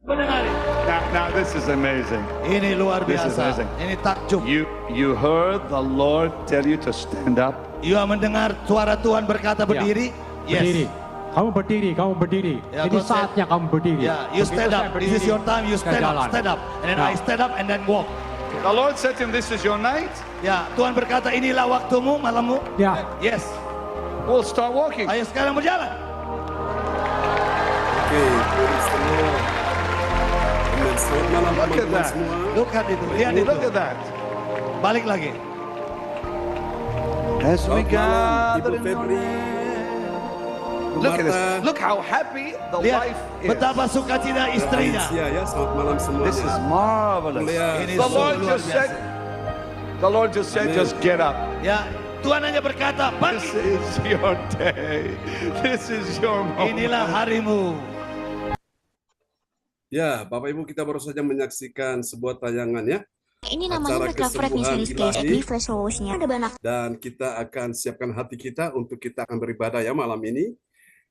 Mendengar itu. Now this is amazing. Ini luar This is biasa. amazing. Ini takjub. You heard the Lord tell you to stand up. Ia mendengar suara Tuhan berkata berdiri. Yes. Berdiri. Kamu berdiri, kamu berdiri. Ya, Ini God saatnya kamu berdiri. Yeah, you Begitu stand saya up. berdiri, This is your time. You saya stand up, jalan. stand up. And then Nah. I stand up and then walk. The Lord said to him, "This is your night." Ya, Tuhan berkata inilah waktumu, malammu. Ya, Yes. We'll start walking. Ayo sekarang berjalan. Oke, praise the Lord. Amen. Selamat malam Look at teman-teman that. semua. Look at itu. Lihat itu. Look at that. Balik lagi. As we Selamat malam, gather Ibu in your Febri. name. Bu Look at Marta. this. Look how happy the Lihat wife is. betapa sukacita istrinya. Alicia, ya, selamat malam semuanya. This is marvelous. Mulia. Ini The sungguh Lord luar just biasa. said, the Lord just said, Amen. just get up. Ya, Tuhan hanya berkata, This bangkit. is your day. This is your moment. Inilah harimu. Ya, Bapak Ibu, kita baru saja menyaksikan sebuah tayangan ya. Ini namanya Acara mereka Fred kesembuhan Series Case ilahi. di Fresh House-nya. Ada banyak Dan kita akan siapkan hati kita untuk kita akan beribadah ya malam ini.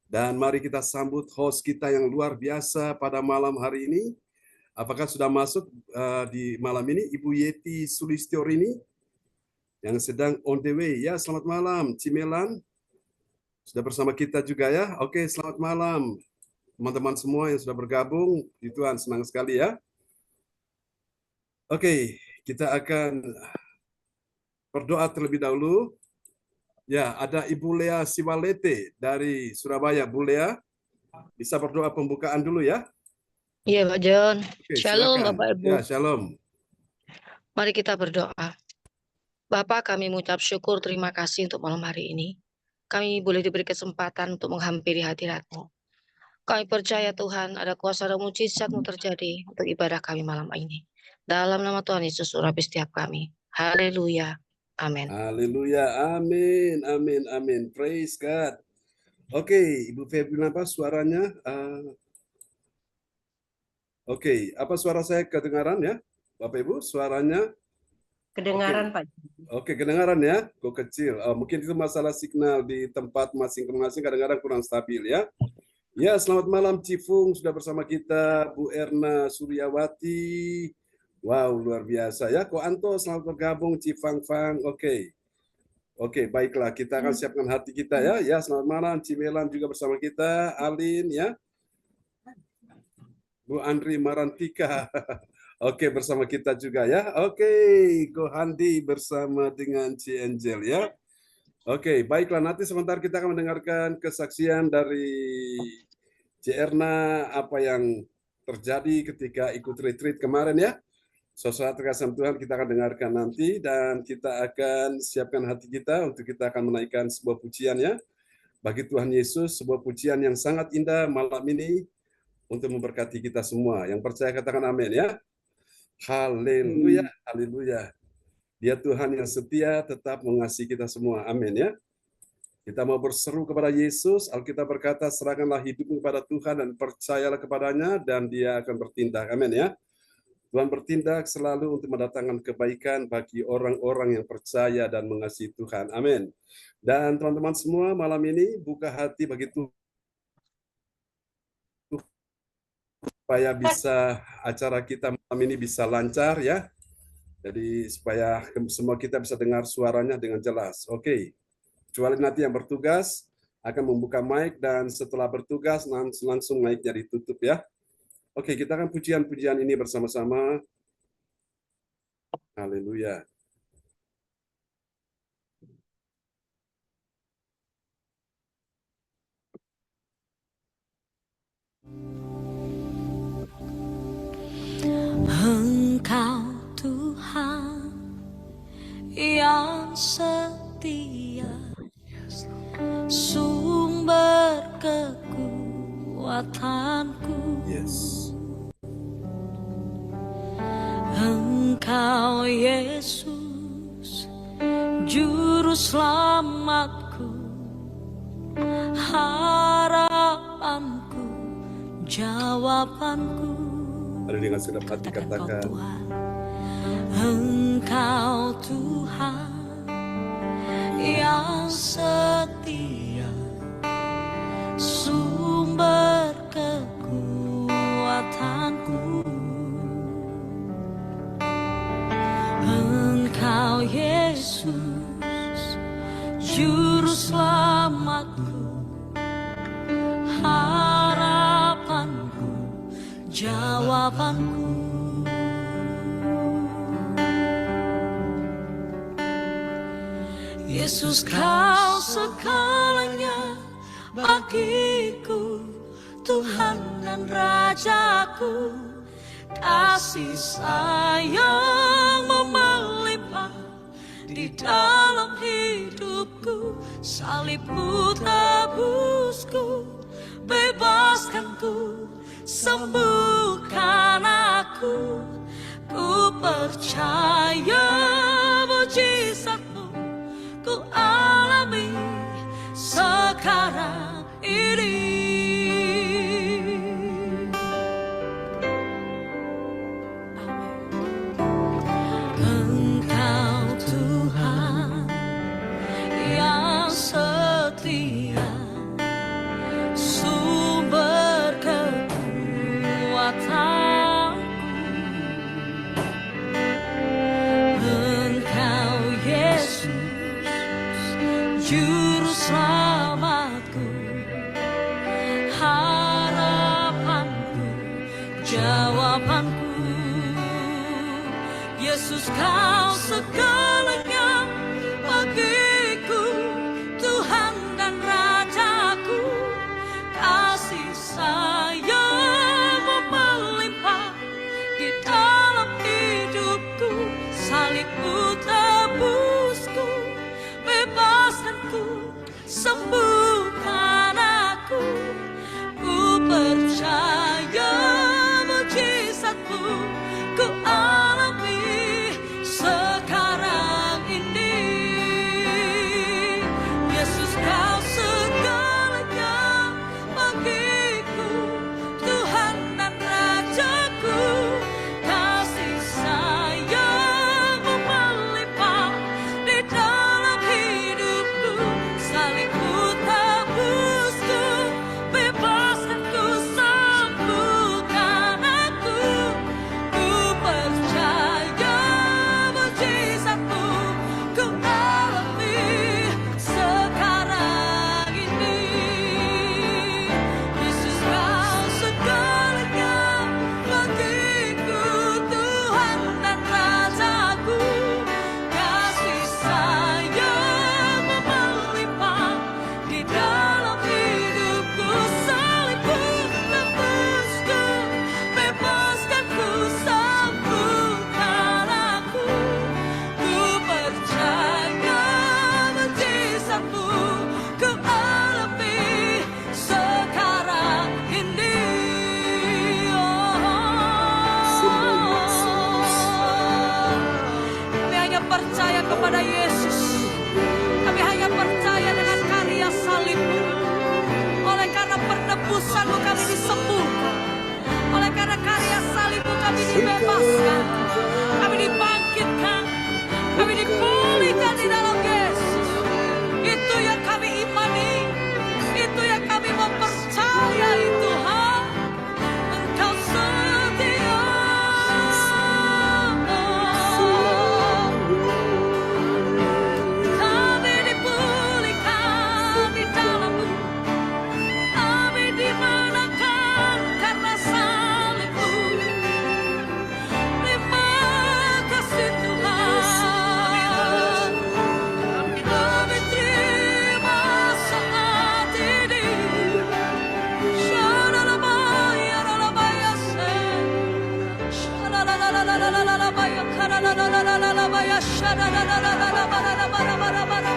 Dan mari kita sambut host kita yang luar biasa pada malam hari ini. Apakah sudah masuk di malam ini Ibu Yeti Sulistiorini yang sedang on the way ya. Selamat malam Cimelan. Sudah bersama kita juga ya. Oke, selamat malam teman-teman semua yang sudah bergabung. Di Tuhan senang sekali ya. Oke, kita akan berdoa terlebih dahulu. Ya, ada Ibu Lea Siwalete dari Surabaya. Bu Lea, bisa berdoa pembukaan dulu ya. Iya, Pak John. Oke, Shalom, silakan. Bapak Ibu. Ya, shalom. Mari kita berdoa. Bapak, kami mengucap syukur terima kasih untuk malam hari ini. Kami boleh diberi kesempatan untuk menghampiri hadirat-Mu. Kami percaya Tuhan ada kuasa dan mujizat-Mu terjadi untuk ibadah kami malam ini. Dalam nama Tuhan Yesus urapi setiap kami. Haleluya. Amin. Haleluya. Amin. Amin. Amin. Praise God. Oke, Ibu Febri, apa suaranya? Oke, apa suara saya kedengaran ya? Bapak Ibu, suaranya? Kedengaran, Pak. Oke, kedengaran ya? Kok kecil. Mungkin itu masalah signal di tempat masing-masing kadang-kadang kurang stabil ya. Ya, selamat malam Cifung, sudah bersama kita Bu Erna Suryawati. Wow, luar biasa ya. Ko Anto selamat bergabung, Cifang-fang. Oke. Oke, baiklah, kita akan siapkan hati kita ya. Ya, selamat malam Cimelan juga bersama kita, Alin ya. Bu Andri Marantika. Oke, bersama kita juga ya. Oke, Ko Handi bersama dengan Ci Angel ya. Oke, baiklah, nanti sebentar kita akan mendengarkan kesaksian dari Ci Erna apa yang terjadi ketika ikut retreat kemarin ya. Saudara terkasih Tuhan, kita akan dengarkan nanti dan kita akan siapkan hati kita untuk kita akan menaikkan sebuah pujian ya. Bagi Tuhan Yesus, sebuah pujian yang sangat indah malam ini untuk memberkati kita semua. Yang percaya katakan amin ya. Haleluya, haleluya. Dia Tuhan yang setia tetap mengasihi kita semua. Amin ya. Kita mau berseru kepada Yesus. Alkitab berkata, serahkanlah hidupmu kepada Tuhan dan percayalah kepadanya dan dia akan bertindak. Amin ya. Tuhan bertindak selalu untuk mendatangkan kebaikan bagi orang-orang yang percaya dan mengasihi Tuhan. Amin. Dan teman-teman semua, malam ini buka hati bagi Tuhan supaya bisa acara kita malam ini bisa lancar ya. Jadi supaya semua kita bisa dengar suaranya dengan jelas. Oke. Kecuali nanti yang bertugas akan membuka mic dan setelah bertugas langsung mic-nya ditutup ya. Oke, kita akan pujian-pujian ini bersama-sama. Haleluya. Engkau Tuhan yang setia, sumber kekuatanku. Yes. Engkau Yesus, juru selamatku, harapanku, jawabanku. Mari dengan segenap hati katakan. Engkau Tuhan yang setia, sumber kekuatanku, jawabanku. Yesus, kau segalanya bagiku, Tuhan dan Rajaku. Kasih sayang-Mu melimpah di dalam hidupku. Salib-Mu tebusku, bebaskanku, sembuhkan aku. Ku percaya mujizat-Mu ku alami sekarang ini. Engkau Tuhan yang setia, sumber kekuatanku. Engkau Yesus, juru selamatku, harapanku, jawabanku. Yesus, kau segalanya bagiku, Tuhan dan Rajaku. Kasih sayang-Mu melimpah di dalam hidupku. Salib-Mu tebusku, bebaskanku, sembuhkan aku. Ku percaya mujizat-Mu ku alami sekarang ini. Yesus, kau segalanya bagiku, Tuhan dan Rajaku. Kasih sayang-Mu melimpah di dalam hidupku. Salib-Mu tebusku, bebaskanku, sembuhkan aku. Ku percaya mujizat-Mu ku alami sekarang ini. Yesus, kau segalanya bagiku, Tuhan dan Rajaku. Kasih sayang-Mu melimpah di dalam hidupku. Salib-Mu tebusku, bebaskanku, sembuhkan aku. Ku percaya mujizat-Mu ku alami sekarang ini. Kami hanya percaya kepada Yesus. Kami hanya percaya dengan karya salib-Mu. Oleh karena penebusan-Mu kami disembuhkan. Oleh karena karya salib-Mu kami dibebaskan. Kami dibangkitkan. Kami dipulihkan di dalam Yesus. Itu yang kami imani. Itu yang kami mempercayai, Tuhan. Engkau setia. Kami dipulihkan di dalam-Mu. Kami dimenangkan karena salib-Mu. Terima kasih, Tuhan. Kami terima saat ini. Shadalabaya, ralabaya, shadalalalalalalabaya, karalalalalalalabaya, shadalalalalalalabarabarabara.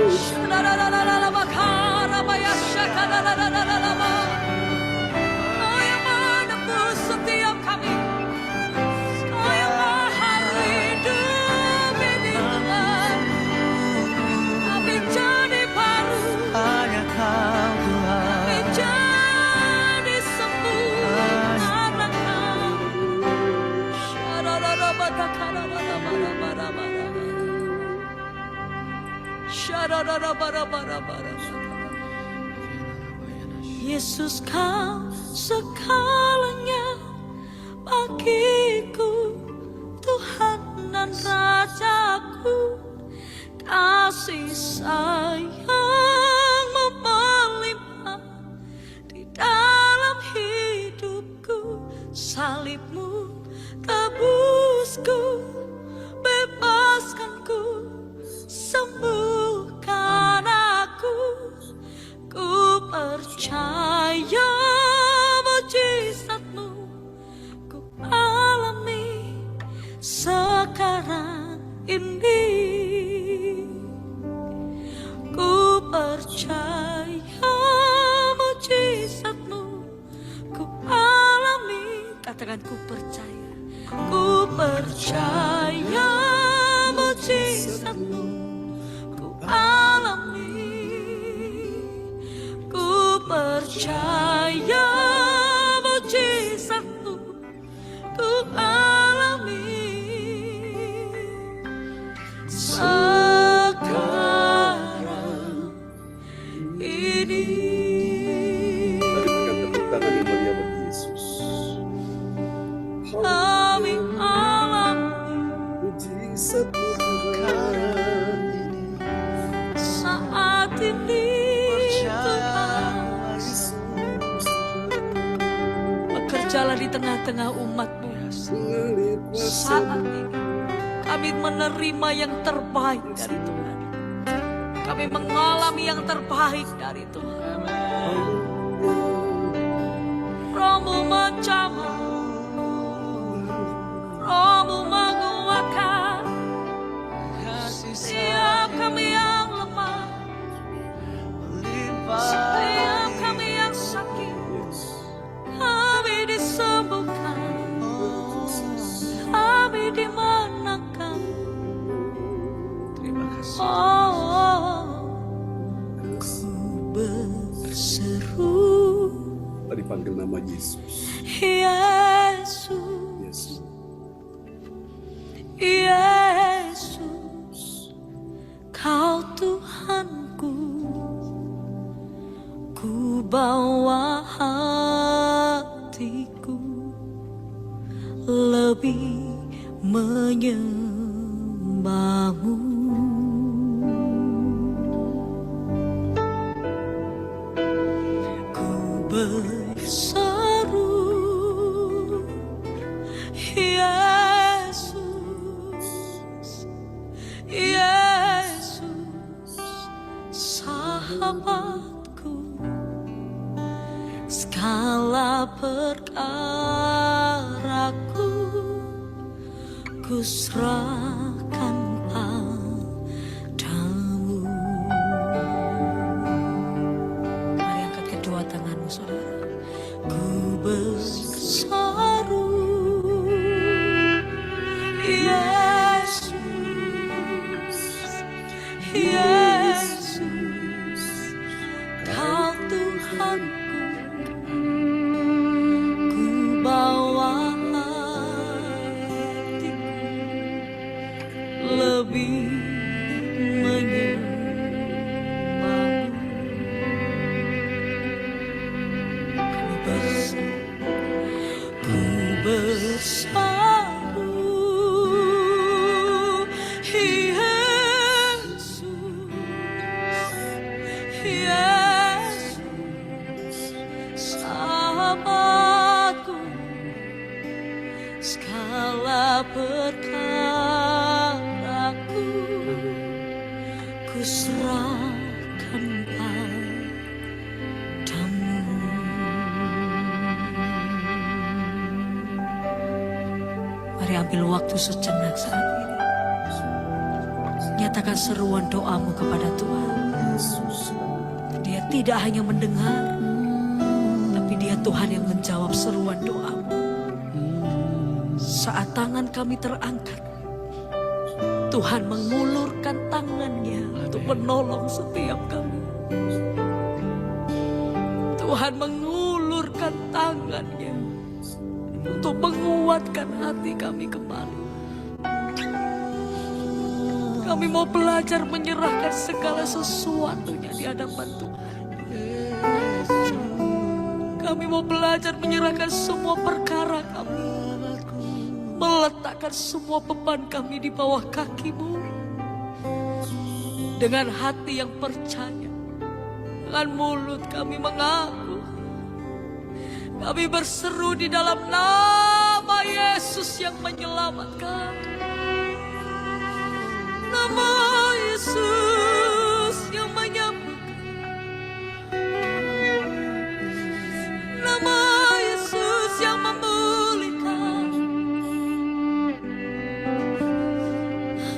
Shadalalalalabakarabaya, shakalalalalalalaba. Kau yang menebus setiap kami. Kau yang maha hidup ini, Tuhan. Kami jadi baru. Hanya Kau Tuhan, Kami jadi sembuh karena Kau. Yesus, Kau segalanya bagiku, Tuhan dan Rajaku. Kasih sayang-Mu melimpah di dalam hidupku. salibmu, tebusku, bebaskanku, sembuhkan aku. Ku percaya mujizatmu, ku alami sekarang ini. Ku percaya mujizatmu, ku alami. Katakan ku percaya. Ku percaya mujizatmu, ku alami. Ku percaya mujizatmu, ku alami. Sekarang ini. Mari berikan tepuk tangan yang mulia bagi Yesus. Kami alami Mujizat saat ini, Tuhan. Bekerjalah di tengah-tengah umat-Mu. Saat ini kami menerima yang terbaik dari Tuhan. Kami mengalami yang terbaik dari Tuhan. Rohmu menjamah, Rohmu menguatkan setiap kami yang lemah, setiap kami yang sakit. Kami disembuhkan, kami dimenangkan. Terima kasih. Ku berseru, Mari panggil nama Yesus. Yesus, Yesus, Kau Tuhanku. Ku bawa hatiku lebih menyembah-Mu. Ku berseru, Yesus, Yesus, sahabatku. Segala perkaraku ku serahkan padamu. Mari angkat kedua tanganmu, saudara. Ku berseru, Yesus, Yesus, Kau Tuhanku. Ku bawa hatiku lebih menyembah-Mu. Kami berseru, ku berseru, Yesus, Yesus, sahabatku. Segala perkaraku ku serahkan padamu. Mari ambil waktu sejenak saat ini. Nyatakan seruan doamu kepada Tuhan. Dia tidak hanya mendengar, tapi Dia Tuhan yang menjawab seruan doamu. Saat tangan kami terangkat, Tuhan mengulurkan tangannya untuk menolong setiap kami. Tuhan mengulurkan tangannya untuk menguatkan hati kami kembali. Kami mau belajar menyerahkan segala sesuatunya di hadapan Tuhan. Kami mau belajar menyerahkan semua perkara kami, meletakkan semua beban kami di bawah kaki-Mu. Dengan hati yang percaya, dengan mulut kami mengaku, kami berseru di dalam nama Yesus yang menyelamatkan. Nama Yesus yang menyembuhkan. Nama Yesus yang memulihkan.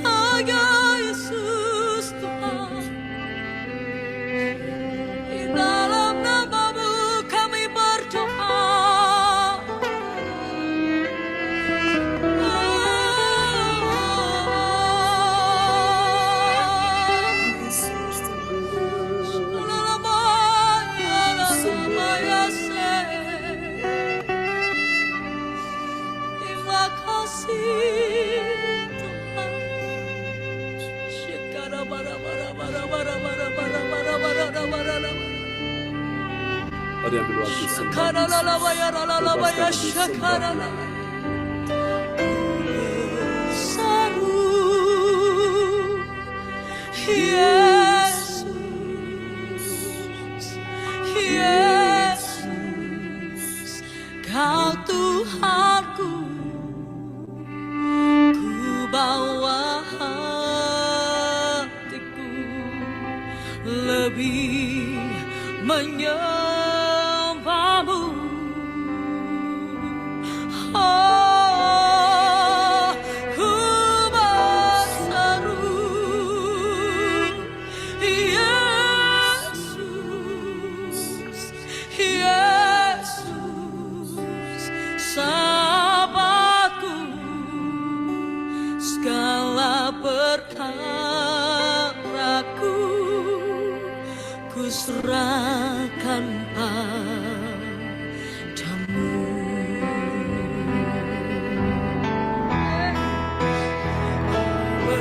Hanya Yesus Tuhan. Di dalam nama-Mu kami berdoa. Terima kasih Tuhan. Shekara bara bara bara bara bara bara bara bara bara bara. Mari ambil waktu sebentar. Shekara la la la la la la ya shekara la. Saru Yesus, Yesus, Kau Tuhanku. Ku bawa hatiku lebih menyembah-Mu. Oh, ku berseru, Yesus, Yesus, sahabatku. Segala perkaraku ku serahkan padamu.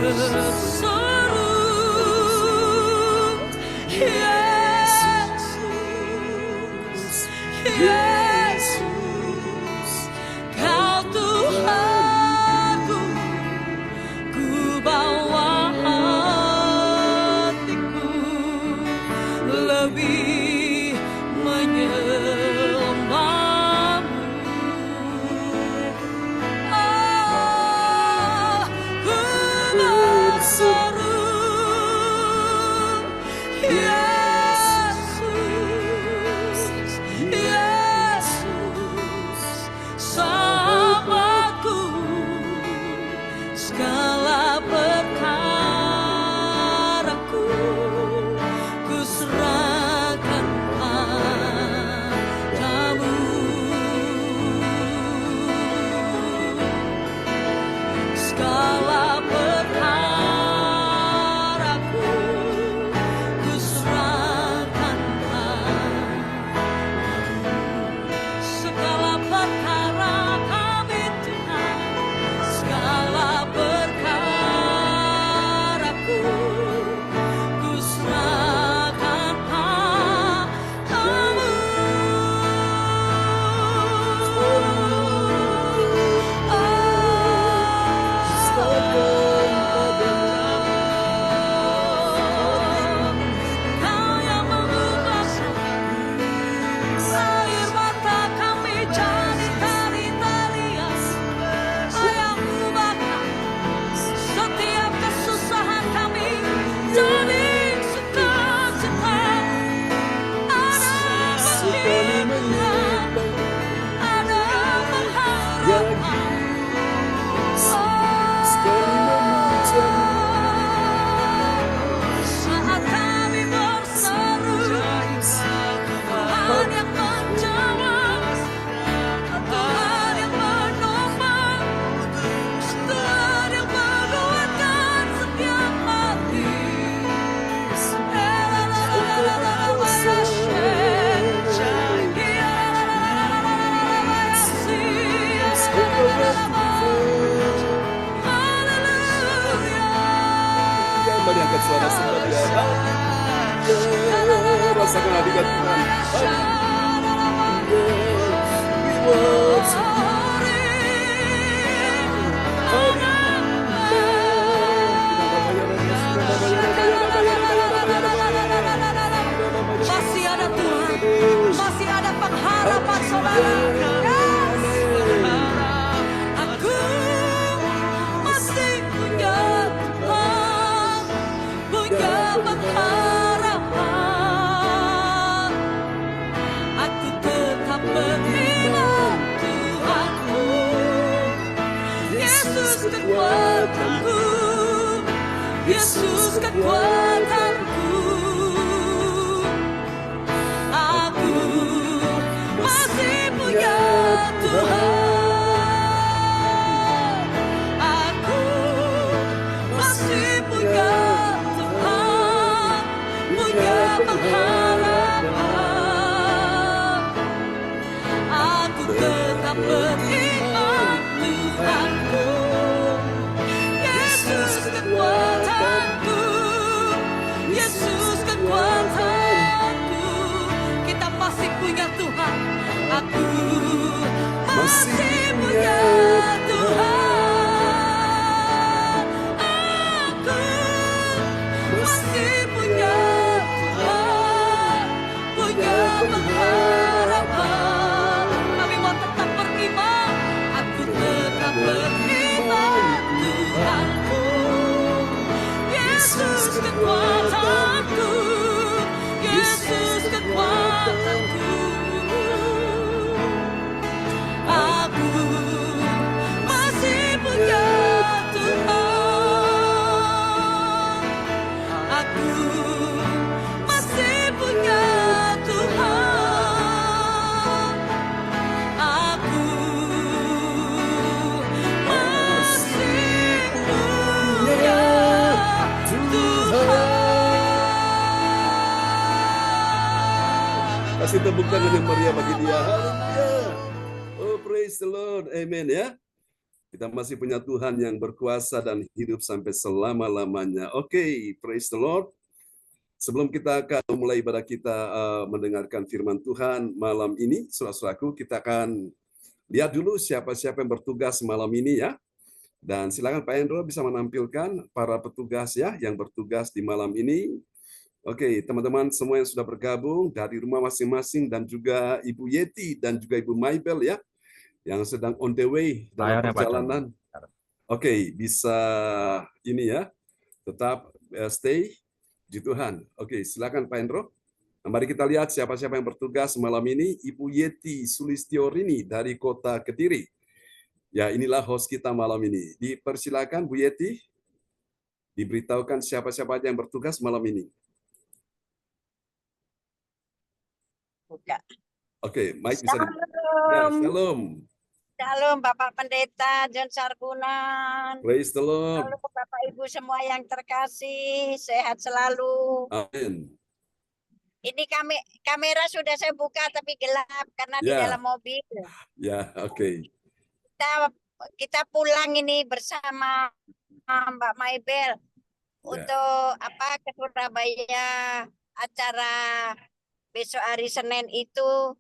Berseru, Yesus, Yesus, Kau Tuhanku. Ku bawa hatiku lebih menyembah-Mu. Oh, ku berseru, Yesus, Yesus, sahabatku. Segala perkaraku ku serahkan padamu. Segala perkaraku ku serahkan padamu. Segala perkara kami Tuhan. Segala perkaraku ku serahkan padamu. Kau yang mengubahkan air mata kami jadi tari-tarian. Kau yang mengubahkan setiap kesusahan kami jadi sukacita. Ada perlindungan, ada pengharapan. Saat kami berseru, Tuhan yang menjawab, Tuhan yang menopang, Tuhan yang menguatkan setiap hati. Mari angkat suara semua di hadapan. Rasakan hadirat Tuhan. We worship Masih ada Tuhan, masih ada pengharapan saudara. Yesus kekuatanku. Aku masih punya Tuhan. Aku masih punya Tuhan, punya pengharapan. Aku tetap beriman Tuhanku. Yesus kekuatanku, Yesus kekuatanku. Kita masih punya Tuhan. Aku masih punya Tuhan. Aku masih punya Tuhan, punya pengharapan. Kami mau tetap beriman. Aku tetap beriman Tuhanku. Yesus kekuatanku, Yesus kekuatanku. Aku masih punya Tuhan. Aku masih punya Tuhan. Aku masih punya Tuhan. Kasih tepuk tangan yang meriah bagi dia. Haleluya. Oh, praise the Lord. Amen ya. Kita masih punya Tuhan yang berkuasa dan hidup sampai selama-lamanya. Oke, praise the Lord. Sebelum kita akan mulai ibadah kita mendengarkan firman Tuhan malam ini, saudara-saudaraku, kita akan lihat dulu siapa-siapa yang bertugas malam ini ya. Dan silakan Pak Hendro bisa menampilkan para petugas ya yang bertugas di malam ini. Oke, teman-teman semua yang sudah bergabung dari rumah masing-masing dan juga Ibu Yeti dan juga Ibu Maibel ya yang sedang on the way dalam perjalanan. Oke, bisa ini ya, tetap stay di Tuhan. Oke, silakan Pak Hendro. Nah, mari kita lihat siapa-siapa yang bertugas malam ini. Ibu Yeti Sulistiorini dari Kota Kediri. Ya, inilah host kita malam ini. Dipersilakan Bu Yeti, diberitahukan siapa-siapa aja yang bertugas malam ini. Buka. Oke, Mike bisa Shalom. Ya, shalom. Shalom Bapak Pendeta John Sarbunan. Praise the Lord. Shalom Bapak Ibu semua yang terkasih, sehat selalu. Amin. Ini kamera sudah saya buka tapi gelap karena di Ya. dalam mobil. Ya, oke. Kita pulang ini bersama Mbak Maibel untuk ke Surabaya, acara besok hari Senin itu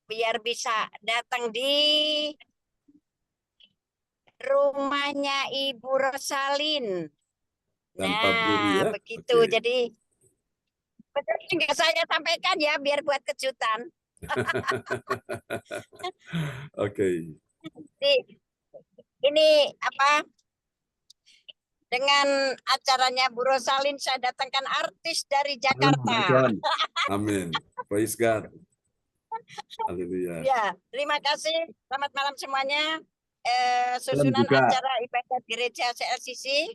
biar bisa datang di rumahnya Ibu Rosalin. Dan Pak Buri ya. Begitu. Oke. Jadi betul nggak saya sampaikan ya biar buat kejutan. Oke. Ini dengan acaranya Bu Rosalin saya datangkan artis dari Jakarta. Amin. Praise God. Haleluya. Ya, terima kasih. Selamat malam semuanya. Susunan acara ibadah gereja CLCC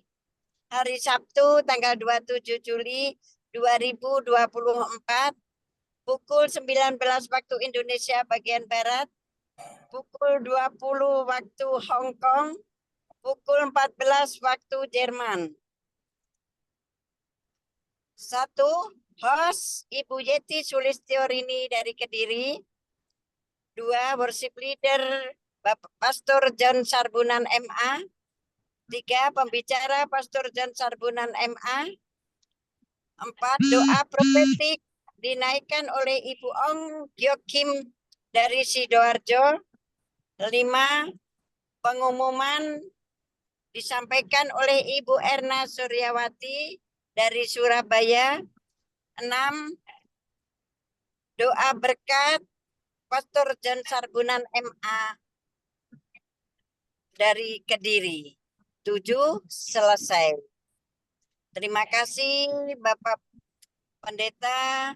hari Sabtu tanggal 27 Juli 2024 pukul 19 waktu Indonesia bagian Barat, pukul 20 waktu Hong Kong, pukul 14 waktu Jerman. 1. Host Ibu Yeti Sulistiorini dari Kediri. 2. Worship leader Bapak Pastor John Sarbunan MA. 3. Pembicara Pastor John Sarbunan MA. 4. Doa profetik dinaikkan oleh Ibu Ong Gyok Kim dari Sidoarjo. 5. Pengumuman disampaikan oleh Ibu Erna Suryawati dari Surabaya. 6. Doa berkat Pastor John Sarbunan MA dari Kediri. 7. Selesai. Terima kasih Bapak Pendeta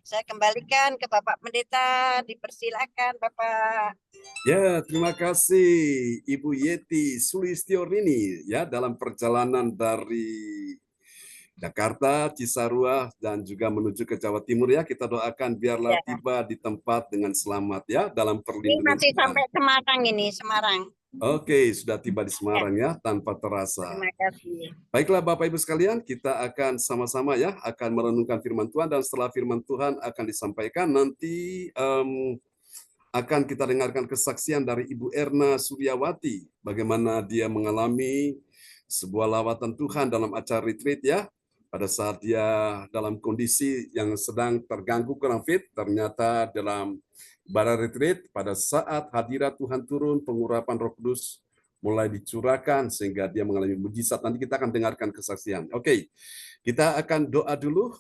Saya kembalikan ke Bapak Pendeta, dipersilakan Bapak. Ya, terima kasih Ibu Yeti Sulistiorini ya dalam perjalanan dari Jakarta, Cisarua, dan juga menuju ke Jawa Timur ya. Kita doakan biarlah Ya. tiba di tempat dengan selamat ya dalam Ini perlindungan masih Tuhan. sampai Semarang ini, Semarang. Oke, sudah tiba di Semarang ya tanpa terasa. Terima kasih. Baiklah Bapak Ibu sekalian, kita akan sama-sama ya akan merenungkan firman Tuhan, dan setelah firman Tuhan akan disampaikan nanti akan kita dengarkan kesaksian dari Ibu Erna Suryawati bagaimana dia mengalami sebuah lawatan Tuhan dalam acara retreat ya. Pada saat dia dalam kondisi yang sedang terganggu kurang fit, ternyata dalam ibadah retreat pada saat hadirat Tuhan turun, pengurapan Roh Kudus mulai dicurahkan sehingga dia mengalami mujizat. Nanti kita akan dengarkan kesaksian. Oke, kita akan doa dulu.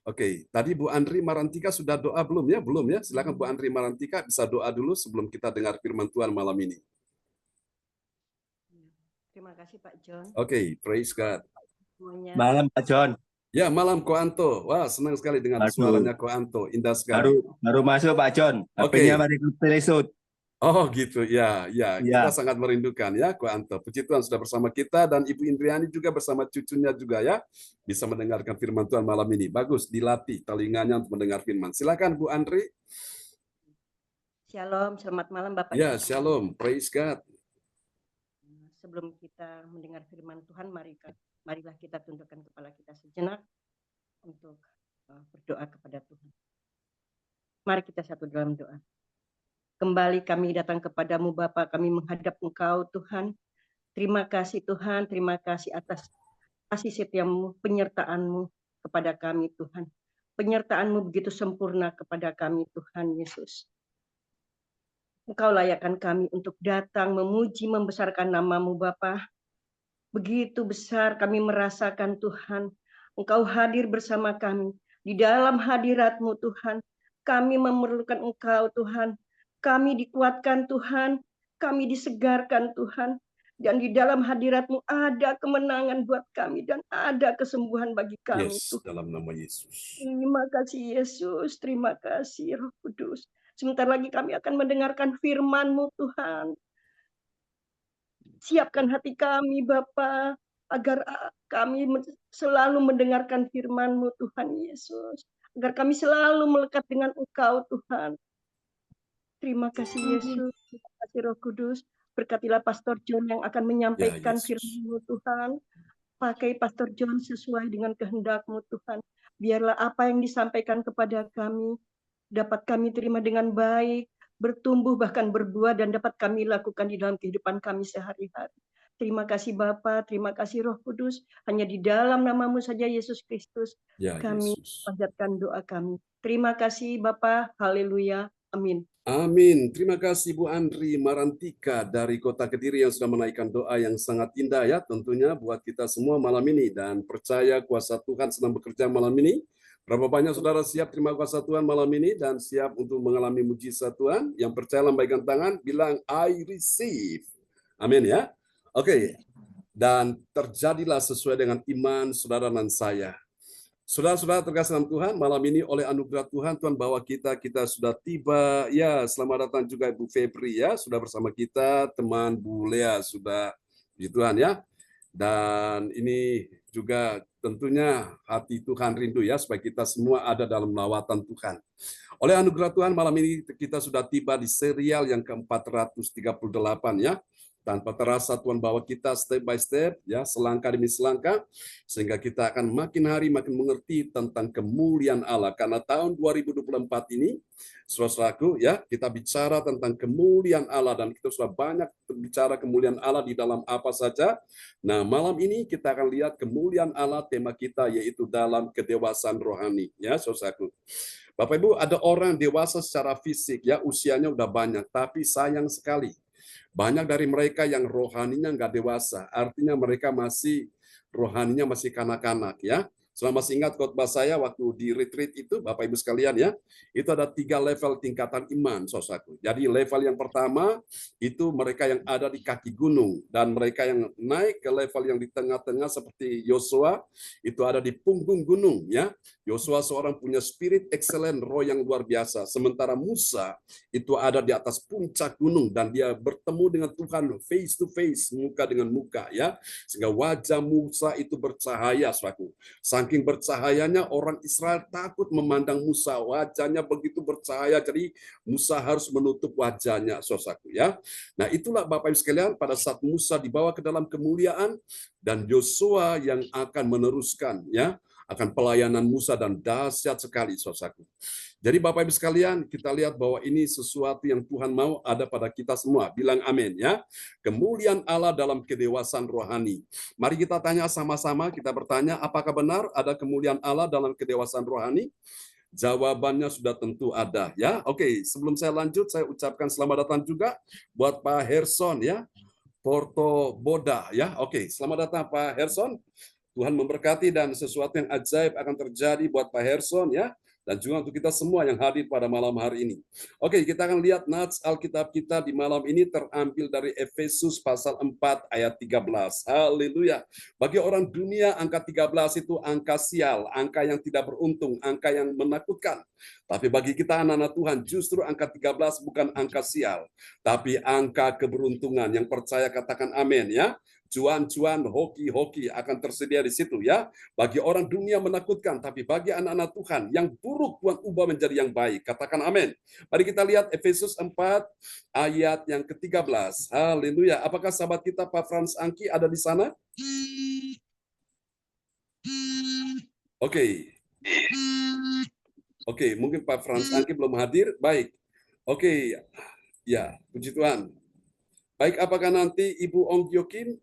Oke, tadi Bu Andri Marantika sudah doa belum ya? Belum ya? Silakan Bu Andri Marantika bisa doa dulu sebelum kita dengar firman Tuhan malam ini. Terima kasih Pak John. Oke, praise God. Semuanya. Malam Pak John. Ya, malam Ko Anto. Wah, senang sekali dengan Aduh. suaranya Ko Anto. Indah sekali. Baru masuk Pak John. Oke. HP-nya mari telisut. Oh gitu, ya. Ya. Kita sangat merindukan ya Ko Anto. Puji Tuhan sudah bersama kita, dan Ibu Indriani juga bersama cucunya juga ya. Bisa mendengarkan firman Tuhan malam ini. Bagus, dilatih telinganya untuk mendengar firman. Silakan Bu Andri. Shalom, selamat malam Bapak. Ya, Ibu. shalom. Praise God. Sebelum kita mendengar firman Tuhan, marilah kita tundukkan kepala kita sejenak untuk berdoa kepada Tuhan. Mari kita satu dalam doa. Kembali kami datang kepadamu Bapa, kami menghadap Engkau Tuhan. Terima kasih Tuhan, terima kasih atas kasih setiamu, penyertaan-Mu kepada kami Tuhan. Penyertaan-Mu begitu sempurna kepada kami Tuhan Yesus. Engkau layakkan kami untuk datang memuji, membesarkan nama-Mu Bapa. Begitu besar kami merasakan Tuhan, Engkau hadir bersama kami. Di dalam hadirat-Mu Tuhan, kami memerlukan Engkau Tuhan. Kami dikuatkan Tuhan, kami disegarkan Tuhan. Dan di dalam hadirat-Mu ada kemenangan buat kami dan ada kesembuhan bagi kami Yes, Tuhan. dalam nama Yesus. Terima kasih Yesus, terima kasih Roh Kudus. Sebentar lagi kami akan mendengarkan firman-Mu Tuhan. Siapkan hati kami Bapa, agar kami selalu mendengarkan firman-Mu Tuhan Yesus. Agar kami selalu melekat dengan Engkau Tuhan. Terima kasih Yesus, terima kasih Roh Kudus. Berkatilah Pastor John yang akan menyampaikan Yesus. firman-Mu Tuhan. Pakai Pastor John sesuai dengan kehendak-Mu Tuhan. Biarlah apa yang disampaikan kepada kami dapat kami terima dengan baik, bertumbuh bahkan berbuah, dan dapat kami lakukan di dalam kehidupan kami sehari-hari. Terima kasih Bapa, terima kasih Roh Kudus. Hanya di dalam nama-Mu saja Yesus Kristus Ya, kami Yesus. panjatkan doa kami. Terima kasih Bapa, haleluya, amin. Amin. Terima kasih Bu Andri Marantika dari Kota Kediri yang sudah menaikkan doa yang sangat indah ya tentunya buat kita semua malam ini, dan percaya kuasa Tuhan sedang bekerja malam ini. Berapa banyak saudara siap terima kuasa Tuhan malam ini dan siap untuk mengalami mujizat Tuhan? Yang percaya lambaikan tangan, bilang I receive. Amin ya. Oke. Dan terjadilah sesuai dengan iman saudara dan saya. Saudara-saudara terkasih dalam Tuhan, malam ini oleh anugerah Tuhan, Tuhan bawa kita sudah tiba. Ya, selamat datang juga Ibu Febri ya, sudah bersama kita, teman Bu Lea sudah, puji Tuhan ya. Dan ini juga tentunya hati Tuhan rindu ya, supaya kita semua ada dalam lawatan Tuhan. Oleh anugerah Tuhan, malam ini kita sudah tiba di serial yang ke-438 ya. Tanpa terasa Tuhan bawa kita step by step, ya selangkah demi selangkah, sehingga kita akan makin hari makin mengerti tentang kemuliaan Allah. Karena tahun 2024 ini, saudaraku, ya kita bicara tentang kemuliaan Allah, dan kita sudah banyak berbicara kemuliaan Allah di dalam apa saja. Nah malam ini kita akan lihat kemuliaan Allah, tema kita yaitu dalam kedewasaan rohani, ya saudaraku. Bapak Ibu, ada orang dewasa secara fisik, ya usianya udah banyak, tapi sayang sekali. Banyak dari mereka yang rohaninya nggak dewasa, artinya mereka masih rohaninya masih kanak-kanak ya. Selama masih ingat khotbah saya waktu di retreat itu, Bapak Ibu sekalian ya, itu ada 3 level tingkatan iman, saudaraku. Jadi level yang pertama itu mereka yang ada di kaki gunung, dan mereka yang naik ke level yang di tengah-tengah seperti Yosua itu ada di punggung gunung ya. Yosua seorang punya spirit excellent, roh yang luar biasa. Sementara Musa itu ada di atas puncak gunung dan dia bertemu dengan Tuhan face to face, muka dengan muka ya. Sehingga wajah Musa itu bercahaya, saudaraku. Saking bercahayanya orang Israel takut memandang Musa, wajahnya begitu bercahaya, jadi Musa harus menutup wajahnya, saudaraku ya. Nah, itulah Bapak Ibu sekalian, pada saat Musa dibawa ke dalam kemuliaan dan Yosua yang akan meneruskan ya, akan pelayanan Musa, dan dahsyat sekali, saudaraku. Jadi Bapak Ibu sekalian, kita lihat bahwa ini sesuatu yang Tuhan mau ada pada kita semua. Bilang amin ya. Kemuliaan Allah dalam kedewasaan rohani. Mari kita tanya sama-sama, kita bertanya, apakah benar ada kemuliaan Allah dalam kedewasaan rohani? Jawabannya sudah tentu ada ya. Oke, sebelum saya lanjut, saya ucapkan selamat datang juga buat Pak Herson ya. Porto Boda ya. Oke, selamat datang Pak Herson. Tuhan memberkati dan sesuatu yang ajaib akan terjadi buat Pak Herson ya. Dan juga untuk kita semua yang hadir pada malam hari ini. Oke, kita akan lihat nats Alkitab kita di malam ini terambil dari Efesus pasal 4 ayat 13. Haleluya. Bagi orang dunia, angka 13 itu angka sial, angka yang tidak beruntung, angka yang menakutkan. Tapi bagi kita anak-anak Tuhan, justru angka 13 bukan angka sial, tapi angka keberuntungan. Yang percaya katakan amin ya. Cuan-cuan, hoki-hoki akan tersedia di situ ya. Bagi orang dunia menakutkan, tapi bagi anak-anak Tuhan yang buruk Tuhan ubah menjadi yang baik. Katakan amin. Mari kita lihat Efesus 4 ayat yang ke-13. Haleluya. Apakah sahabat kita Pak Frans Angki ada di sana? Oke. Oke, mungkin Pak Frans Angki belum hadir. Baik. Oke. Ya, puji Tuhan. Baik, apakah nanti Ibu Ong Gyo Kim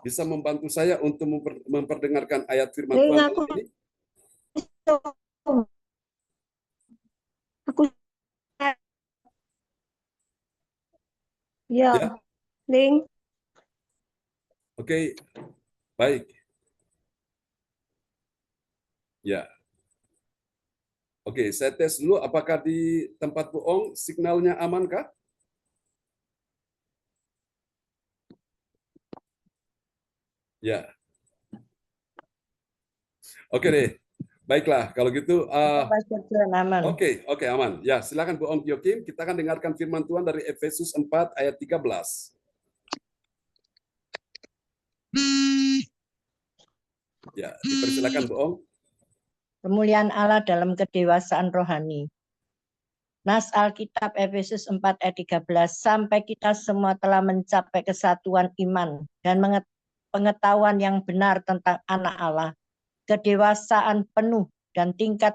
bisa membantu saya untuk memperdengarkan ayat firman Tuhan ini? Aku ya, Ling. Oke, baik. Ya. Oke, saya tes dulu apakah di tempat Bu Ong signalnya aman kah? Ya. Oke deh. Baiklah, kalau gitu Oke, aman. Ya, silakan Bu Ong Gyo Kim, kita akan dengarkan firman Tuhan dari Efesus 4 ayat 13. Ya, dipersilakan Bu Ong. Kemuliaan Allah dalam kedewasaan rohani. Nas Alkitab Efesus 4 ayat 13, sampai kita semua telah mencapai kesatuan iman dan pengetahuan yang benar tentang anak Allah, kedewasaan penuh dan tingkat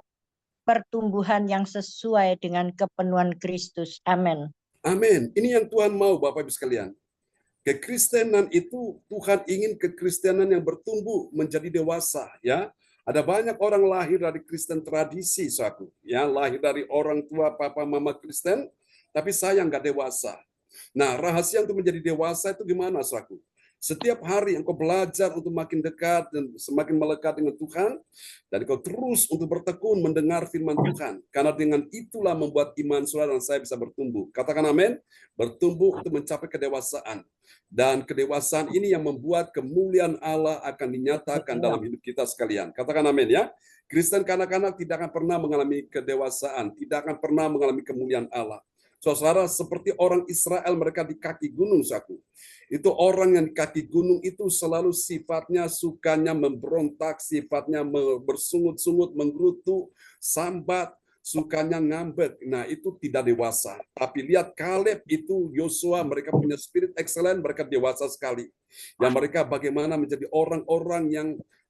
pertumbuhan yang sesuai dengan kepenuhan Kristus. Amin. Amin. Ini yang Tuhan mau, Bapak Ibu sekalian. Kekristenan itu, Tuhan ingin kekristenan yang bertumbuh menjadi dewasa, ya. Ada banyak orang lahir dari Kristen tradisi, saudaraku, ya, lahir dari orang tua papa mama Kristen, tapi sayang nggak dewasa. Nah, rahasia untuk menjadi dewasa itu gimana, saudaraku? Setiap hari engkau belajar untuk makin dekat dan semakin melekat dengan Tuhan, dan engkau terus untuk bertekun mendengar firman Tuhan. Karena dengan itulah membuat iman saudara dan saya bisa bertumbuh. Katakan amin. Bertumbuh untuk mencapai kedewasaan. Dan kedewasaan ini yang membuat kemuliaan Allah akan dinyatakan dalam hidup kita sekalian. Katakan amin ya. Kristen kanak-kanak tidak akan pernah mengalami kedewasaan, tidak akan pernah mengalami kemuliaan Allah. Saudara, seperti orang Israel, mereka di kaki gunung, saku. Itu orang yang di kaki gunung itu selalu sifatnya sukanya memberontak, sifatnya bersungut-sungut, menggerutu, sambat, sukanya ngambek. Nah, itu tidak dewasa. Tapi lihat Kaleb itu, Yosua, mereka punya spirit excellent, mereka dewasa sekali. Yang mereka bagaimana menjadi orang-orang yang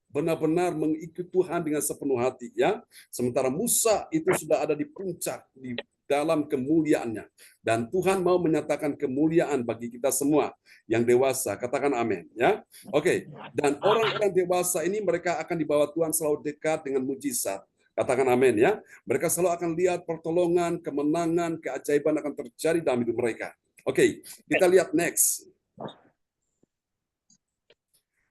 benar-benar mengikuti Tuhan dengan sepenuh hati, ya. Sementara Musa itu sudah ada di puncak, di dalam kemuliaannya. Dan Tuhan mau menyatakan kemuliaan bagi kita semua yang dewasa. Katakan amin, ya. Oke. Dan orang-orang dewasa ini mereka akan dibawa Tuhan selalu dekat dengan mujizat. Katakan amin ya. Mereka selalu akan lihat pertolongan, kemenangan, keajaiban akan terjadi dalam hidup mereka. Oke, kita lihat next.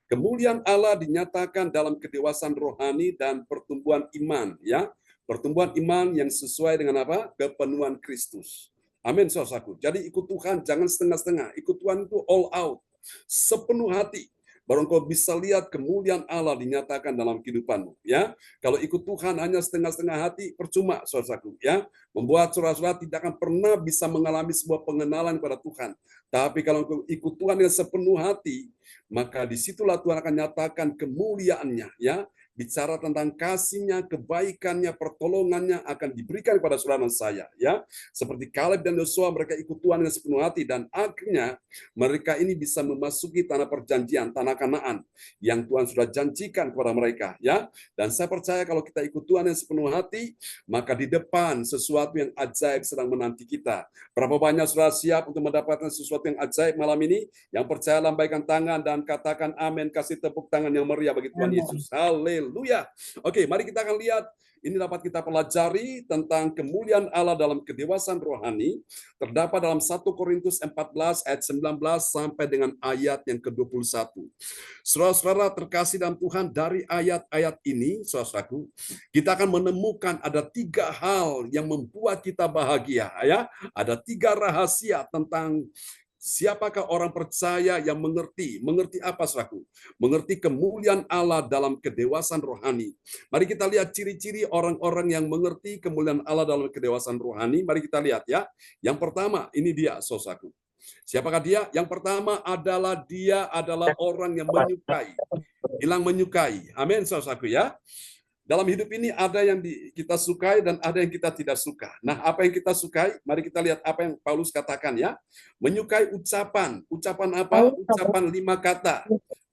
Kemuliaan Allah dinyatakan dalam kedewasaan rohani dan pertumbuhan iman, ya. Pertumbuhan iman yang sesuai dengan apa? Kepenuhan Kristus. Amin, saudaraku. Jadi ikut Tuhan jangan setengah-setengah. Ikut Tuhan itu all out, sepenuh hati. Baru engkau bisa lihat kemuliaan Allah dinyatakan dalam kehidupanmu, ya. Kalau ikut Tuhan hanya setengah-setengah hati, percuma, saudaraku, ya. Membuat saudara-saudara tidak akan pernah bisa mengalami sebuah pengenalan kepada Tuhan. Tapi kalau engkau ikut Tuhan dengan sepenuh hati, maka disitulah Tuhan akan nyatakan kemuliaannya, ya. Bicara tentang kasihnya, kebaikannya, pertolongannya akan diberikan kepada saudara dan saya, ya. Seperti Kaleb dan Yosua, mereka ikut Tuhan dengan sepenuh hati dan akhirnya mereka ini bisa memasuki tanah perjanjian, tanah Kanaan yang Tuhan sudah janjikan kepada mereka, ya. Dan saya percaya kalau kita ikut Tuhan dengan sepenuh hati, maka di depan sesuatu yang ajaib sedang menanti kita. Berapa banyak saudara siap untuk mendapatkan sesuatu yang ajaib malam ini? Yang percaya lambaikan tangan dan katakan amin, kasih tepuk tangan yang meriah bagi Tuhan Yesus. Haleluya. Oke, mari kita akan lihat. Ini dapat kita pelajari tentang kemuliaan Allah dalam kedewasaan rohani. Terdapat dalam 1 Korintus 14 ayat 19 sampai dengan ayat yang ke-21. Saudara-saudara terkasih dalam Tuhan, dari ayat-ayat ini, saudaraku, kita akan menemukan ada 3 hal yang membuat kita bahagia, ya. Ada 3 rahasia tentang siapakah orang percaya yang mengerti. Mengerti apa, saudaraku? Mengerti kemuliaan Allah dalam kedewasaan rohani. Mari kita lihat ciri-ciri orang-orang yang mengerti kemuliaan Allah dalam kedewasaan rohani. Mari kita lihat, ya. Yang pertama, ini dia, saudaraku. Siapakah dia? Yang pertama adalah dia adalah orang yang menyukai. Bilang menyukai. Amin, saudaraku, ya. Dalam hidup ini ada yang kita sukai dan ada yang kita tidak suka. Nah, apa yang kita sukai? Mari kita lihat apa yang Paulus katakan, ya. Menyukai ucapan. Ucapan apa? Ucapan 5 kata.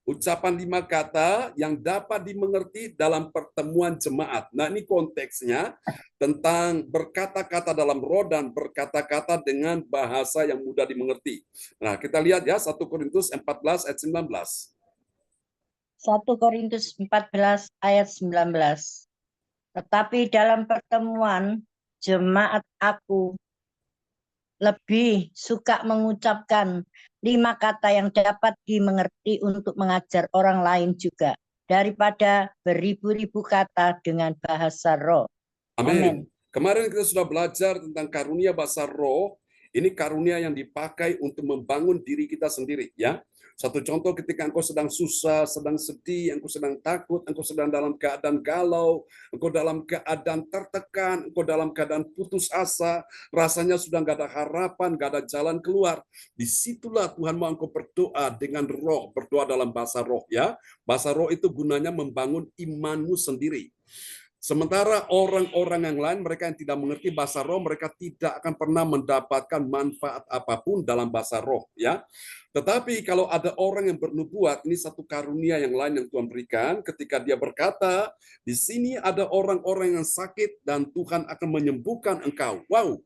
Ucapan 5 kata yang dapat dimengerti dalam pertemuan jemaat. Nah, ini konteksnya tentang berkata-kata dalam roh dan berkata-kata dengan bahasa yang mudah dimengerti. Nah, kita lihat, ya, 1 Korintus 14 ayat 19. 1 Korintus 14 ayat 19. Tetapi dalam pertemuan jemaat aku lebih suka mengucapkan 5 kata yang dapat dimengerti untuk mengajar orang lain juga, daripada beribu-ribu kata dengan bahasa roh. Amin. Kemarin kita sudah belajar tentang karunia bahasa roh. Ini karunia yang dipakai untuk membangun diri kita sendiri, ya. Satu contoh, ketika engkau sedang susah, sedang sedih, engkau sedang takut, engkau sedang dalam keadaan galau, engkau dalam keadaan tertekan, engkau dalam keadaan putus asa, rasanya sudah nggak ada harapan, nggak ada jalan keluar. Disitulah Tuhan mau engkau berdoa dengan roh, berdoa dalam bahasa roh, ya. Bahasa roh itu gunanya membangun imanmu sendiri. Sementara orang-orang yang lain, mereka yang tidak mengerti bahasa roh, mereka tidak akan pernah mendapatkan manfaat apapun dalam bahasa roh, ya. Tetapi kalau ada orang yang bernubuat, ini satu karunia yang lain yang Tuhan berikan, ketika dia berkata, di sini ada orang-orang yang sakit dan Tuhan akan menyembuhkan engkau. Wow.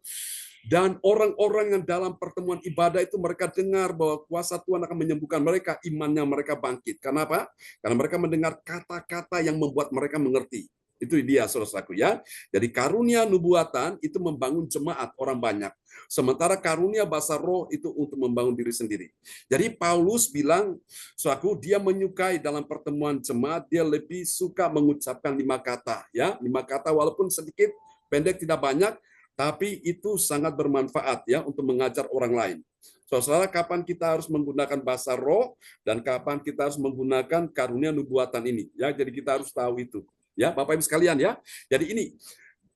Dan orang-orang yang dalam pertemuan ibadah itu mereka dengar bahwa kuasa Tuhan akan menyembuhkan mereka, imannya mereka bangkit. Kenapa? Karena mereka mendengar kata-kata yang membuat mereka mengerti. Itu dia, saudaraku, ya. Jadi karunia nubuatan itu membangun jemaat orang banyak. Sementara karunia bahasa roh itu untuk membangun diri sendiri. Jadi Paulus bilang, saudaraku, dia menyukai dalam pertemuan jemaat, dia lebih suka mengucapkan 5 kata, ya. 5 kata walaupun sedikit, pendek, tidak banyak, tapi itu sangat bermanfaat, ya, untuk mengajar orang lain. Saudara, kapan kita harus menggunakan bahasa roh dan kapan kita harus menggunakan karunia nubuatan ini, ya. Jadi kita harus tahu itu. Ya, Bapak Ibu sekalian, ya. Jadi ini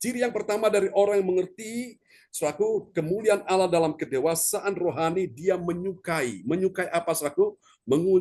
ciri yang pertama dari orang yang mengerti suatu kemuliaan Allah dalam kedewasaan rohani, dia menyukai. Menyukai apa, saudaraku?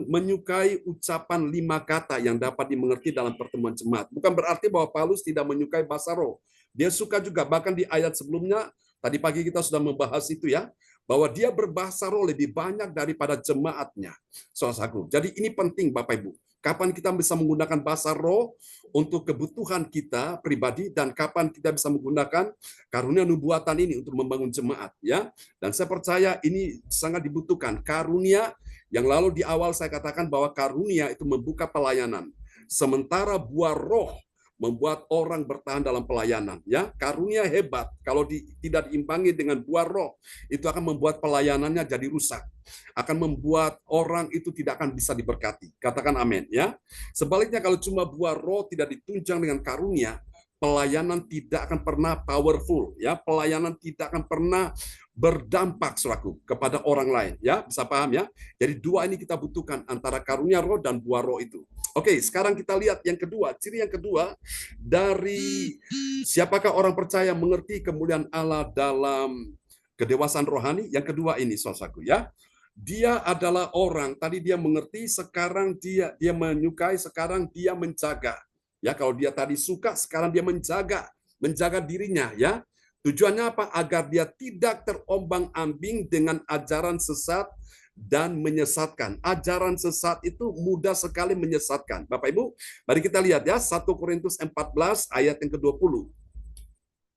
Menyukai ucapan 5 kata yang dapat dimengerti dalam pertemuan jemaat. Bukan berarti bahwa Paulus tidak menyukai bahasa roh. Dia suka juga, bahkan di ayat sebelumnya, tadi pagi kita sudah membahas itu, ya, bahwa dia berbahasa roh lebih banyak daripada jemaatnya, saudaraku. Jadi ini penting, Bapak Ibu. Kapan kita bisa menggunakan bahasa roh untuk kebutuhan kita pribadi dan kapan kita bisa menggunakan karunia nubuatan ini untuk membangun jemaat, ya. Dan saya percaya ini sangat dibutuhkan. Karunia yang lalu di awal saya katakan bahwa karunia itu membuka pelayanan. Sementara buah roh membuat orang bertahan dalam pelayanan. Ya, karunia hebat kalau tidak diimbangi dengan buah roh, itu akan membuat pelayanannya jadi rusak, akan membuat orang itu tidak akan bisa diberkati. Katakan amin. Ya, sebaliknya kalau cuma buah roh tidak ditunjang dengan karunia, pelayanan tidak akan pernah powerful. Ya, pelayanan tidak akan pernah berdampak selaku kepada orang lain. Ya, bisa paham ya? Jadi dua ini kita butuhkan, antara karunia roh dan buah roh itu. Oke, sekarang kita lihat yang kedua. Ciri yang kedua dari siapakah orang percaya mengerti kemuliaan Allah dalam kedewasaan rohani. Yang kedua ini, saudaraku ya. Dia adalah orang, tadi dia mengerti, sekarang dia menyukai, sekarang dia menjaga. Ya, kalau dia tadi suka, sekarang dia menjaga dirinya ya. Tujuannya apa? Agar dia tidak terombang-ambing dengan ajaran sesat dan menyesatkan. Ajaran sesat itu mudah sekali menyesatkan. Bapak Ibu, mari kita lihat ya, 1 Korintus 14 ayat yang ke-20.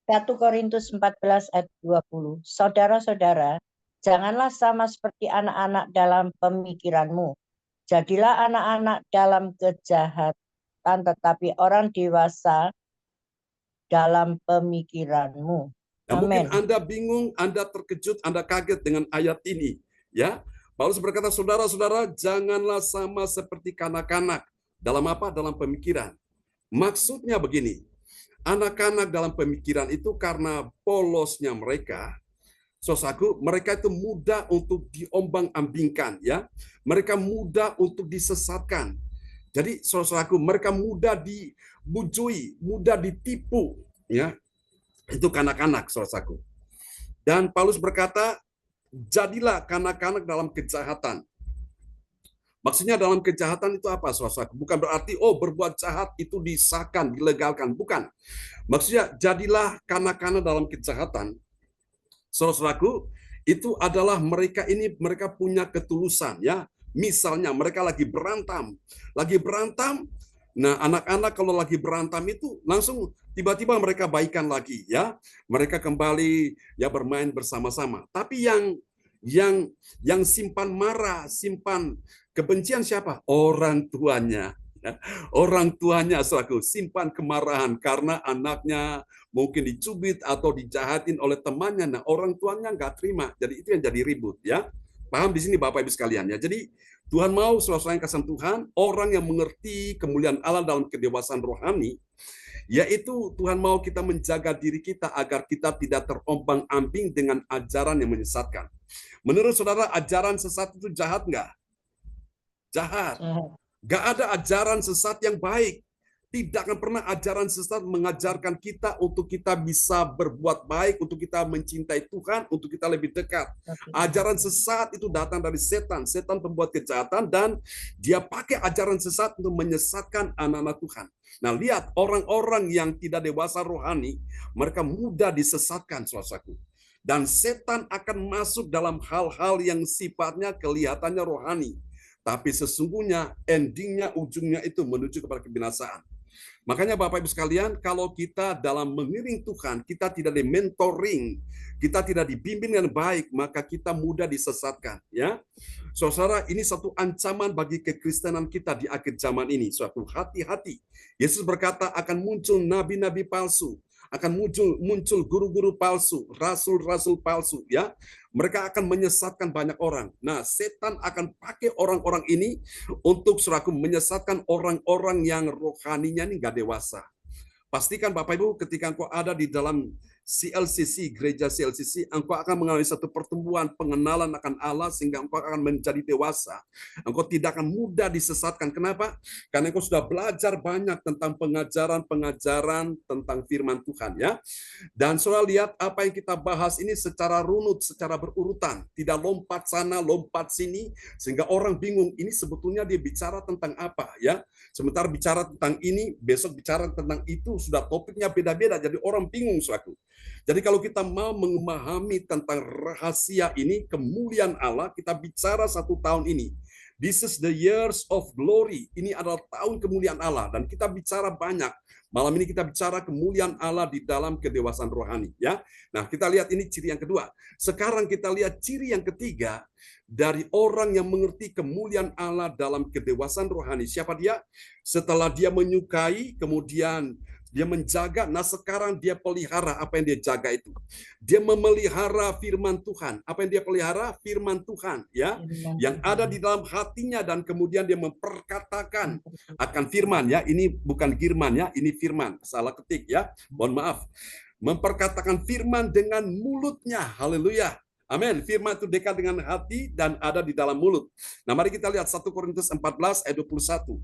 1 Korintus 14 ayat 20. Saudara-saudara, janganlah sama seperti anak-anak dalam pemikiranmu. Jadilah anak-anak dalam kejahatan, tetapi orang dewasa dalam pemikiranmu. Nah, mungkin Amin. Anda bingung, Anda terkejut, Anda kaget dengan ayat ini. Ya, Paulus berkata, saudara-saudara, janganlah sama seperti kanak-kanak. Dalam apa? Dalam pemikiran. Maksudnya begini, anak-anak dalam pemikiran itu karena polosnya mereka, saudaraku, mereka itu mudah untuk diombang-ambingkan. Ya, mereka mudah untuk disesatkan. Jadi, saudaraku, mereka mudah dibujui, mudah ditipu. Ya, itu kanak-kanak, saudaraku. Dan Paulus berkata, jadilah kanak-kanak dalam kejahatan. Maksudnya dalam kejahatan itu apa, saudaraku? Bukan berarti, berbuat jahat itu disahkan, dilegalkan. Bukan. Maksudnya, jadilah kanak-kanak dalam kejahatan. Saudaraku, itu adalah mereka punya ketulusan. Ya. Misalnya, mereka lagi berantem. Nah, anak-anak kalau lagi berantem itu langsung tiba-tiba mereka baikan lagi ya. Mereka kembali ya bermain bersama-sama. Tapi yang simpan marah, simpan kebencian siapa? Orang tuanya. Ya. Orang tuanya selaku simpan kemarahan karena anaknya mungkin dicubit atau dijahatin oleh temannya. Nah, orang tuanya nggak terima. Jadi itu yang jadi ribut ya. Paham di sini Bapak Ibu sekalian ya. Jadi Tuhan mau saudara yang kasih Tuhan, orang yang mengerti kemuliaan Allah dalam kedewasaan rohani, yaitu Tuhan mau kita menjaga diri kita agar kita tidak terombang-ambing dengan ajaran yang menyesatkan. Menurut saudara, ajaran sesat itu jahat nggak? Jahat. Nggak ada ajaran sesat yang baik. Tidak akan pernah ajaran sesat mengajarkan kita untuk kita bisa berbuat baik, untuk kita mencintai Tuhan, untuk kita lebih dekat. Ajaran sesat itu datang dari setan. Setan pembuat kejahatan dan dia pakai ajaran sesat untuk menyesatkan anak-anak Tuhan. Nah, lihat orang-orang yang tidak dewasa rohani, mereka mudah disesatkan, saudaraku. Dan setan akan masuk dalam hal-hal yang sifatnya kelihatannya rohani. Tapi sesungguhnya endingnya, ujungnya itu menuju kepada kebinasaan. Makanya Bapak Ibu sekalian, kalau kita dalam mengiring Tuhan, kita tidak di mentoring, kita tidak dibimbing dengan baik, maka kita mudah disesatkan. Ya, saudara, ini satu ancaman bagi kekristenan kita di akhir zaman ini. Suatu hati-hati. Yesus berkata akan muncul nabi-nabi palsu, akan muncul guru-guru palsu, rasul-rasul palsu. Ya, mereka akan menyesatkan banyak orang. Nah, setan akan pakai orang-orang ini untuk selaku menyesatkan orang-orang yang rohaninya ini nggak dewasa. Pastikan Bapak Ibu ketika engkau ada di dalam CLCC, gereja CLCC, engkau akan mengalami satu pertumbuhan pengenalan akan Allah sehingga engkau akan menjadi dewasa. Engkau tidak akan mudah disesatkan. Kenapa? Karena engkau sudah belajar banyak tentang pengajaran tentang firman Tuhan ya. Dan saudara lihat apa yang kita bahas ini secara runut, secara berurutan, tidak lompat sana, lompat sini sehingga orang bingung ini sebetulnya dia bicara tentang apa ya. Sementara bicara tentang ini, besok bicara tentang itu, sudah topiknya beda-beda jadi orang bingung selaku. Jadi kalau kita mau memahami tentang rahasia ini, kemuliaan Allah, kita bicara 1 tahun ini. This is the years of glory. Ini adalah tahun kemuliaan Allah. Dan kita bicara banyak. Malam ini kita bicara kemuliaan Allah di dalam kedewasaan rohani. Ya. Nah, kita lihat ini ciri yang kedua. Sekarang kita lihat ciri yang ketiga dari orang yang mengerti kemuliaan Allah dalam kedewasaan rohani. Siapa dia? Setelah dia menyukai, kemudian dia menjaga. Nah sekarang dia pelihara apa yang dia jaga itu. Dia memelihara firman Tuhan. Apa yang dia pelihara? Firman Tuhan, ya, yang ada di dalam hatinya, dan kemudian dia memperkatakan akan firman, ya. Ini bukan firman, ya, ini firman. Salah ketik, ya. Mohon maaf. Memperkatakan firman dengan mulutnya. Haleluya. Amin. Firman itu dekat dengan hati dan ada di dalam mulut. Nah, mari kita lihat 1 Korintus 14 ayat 21.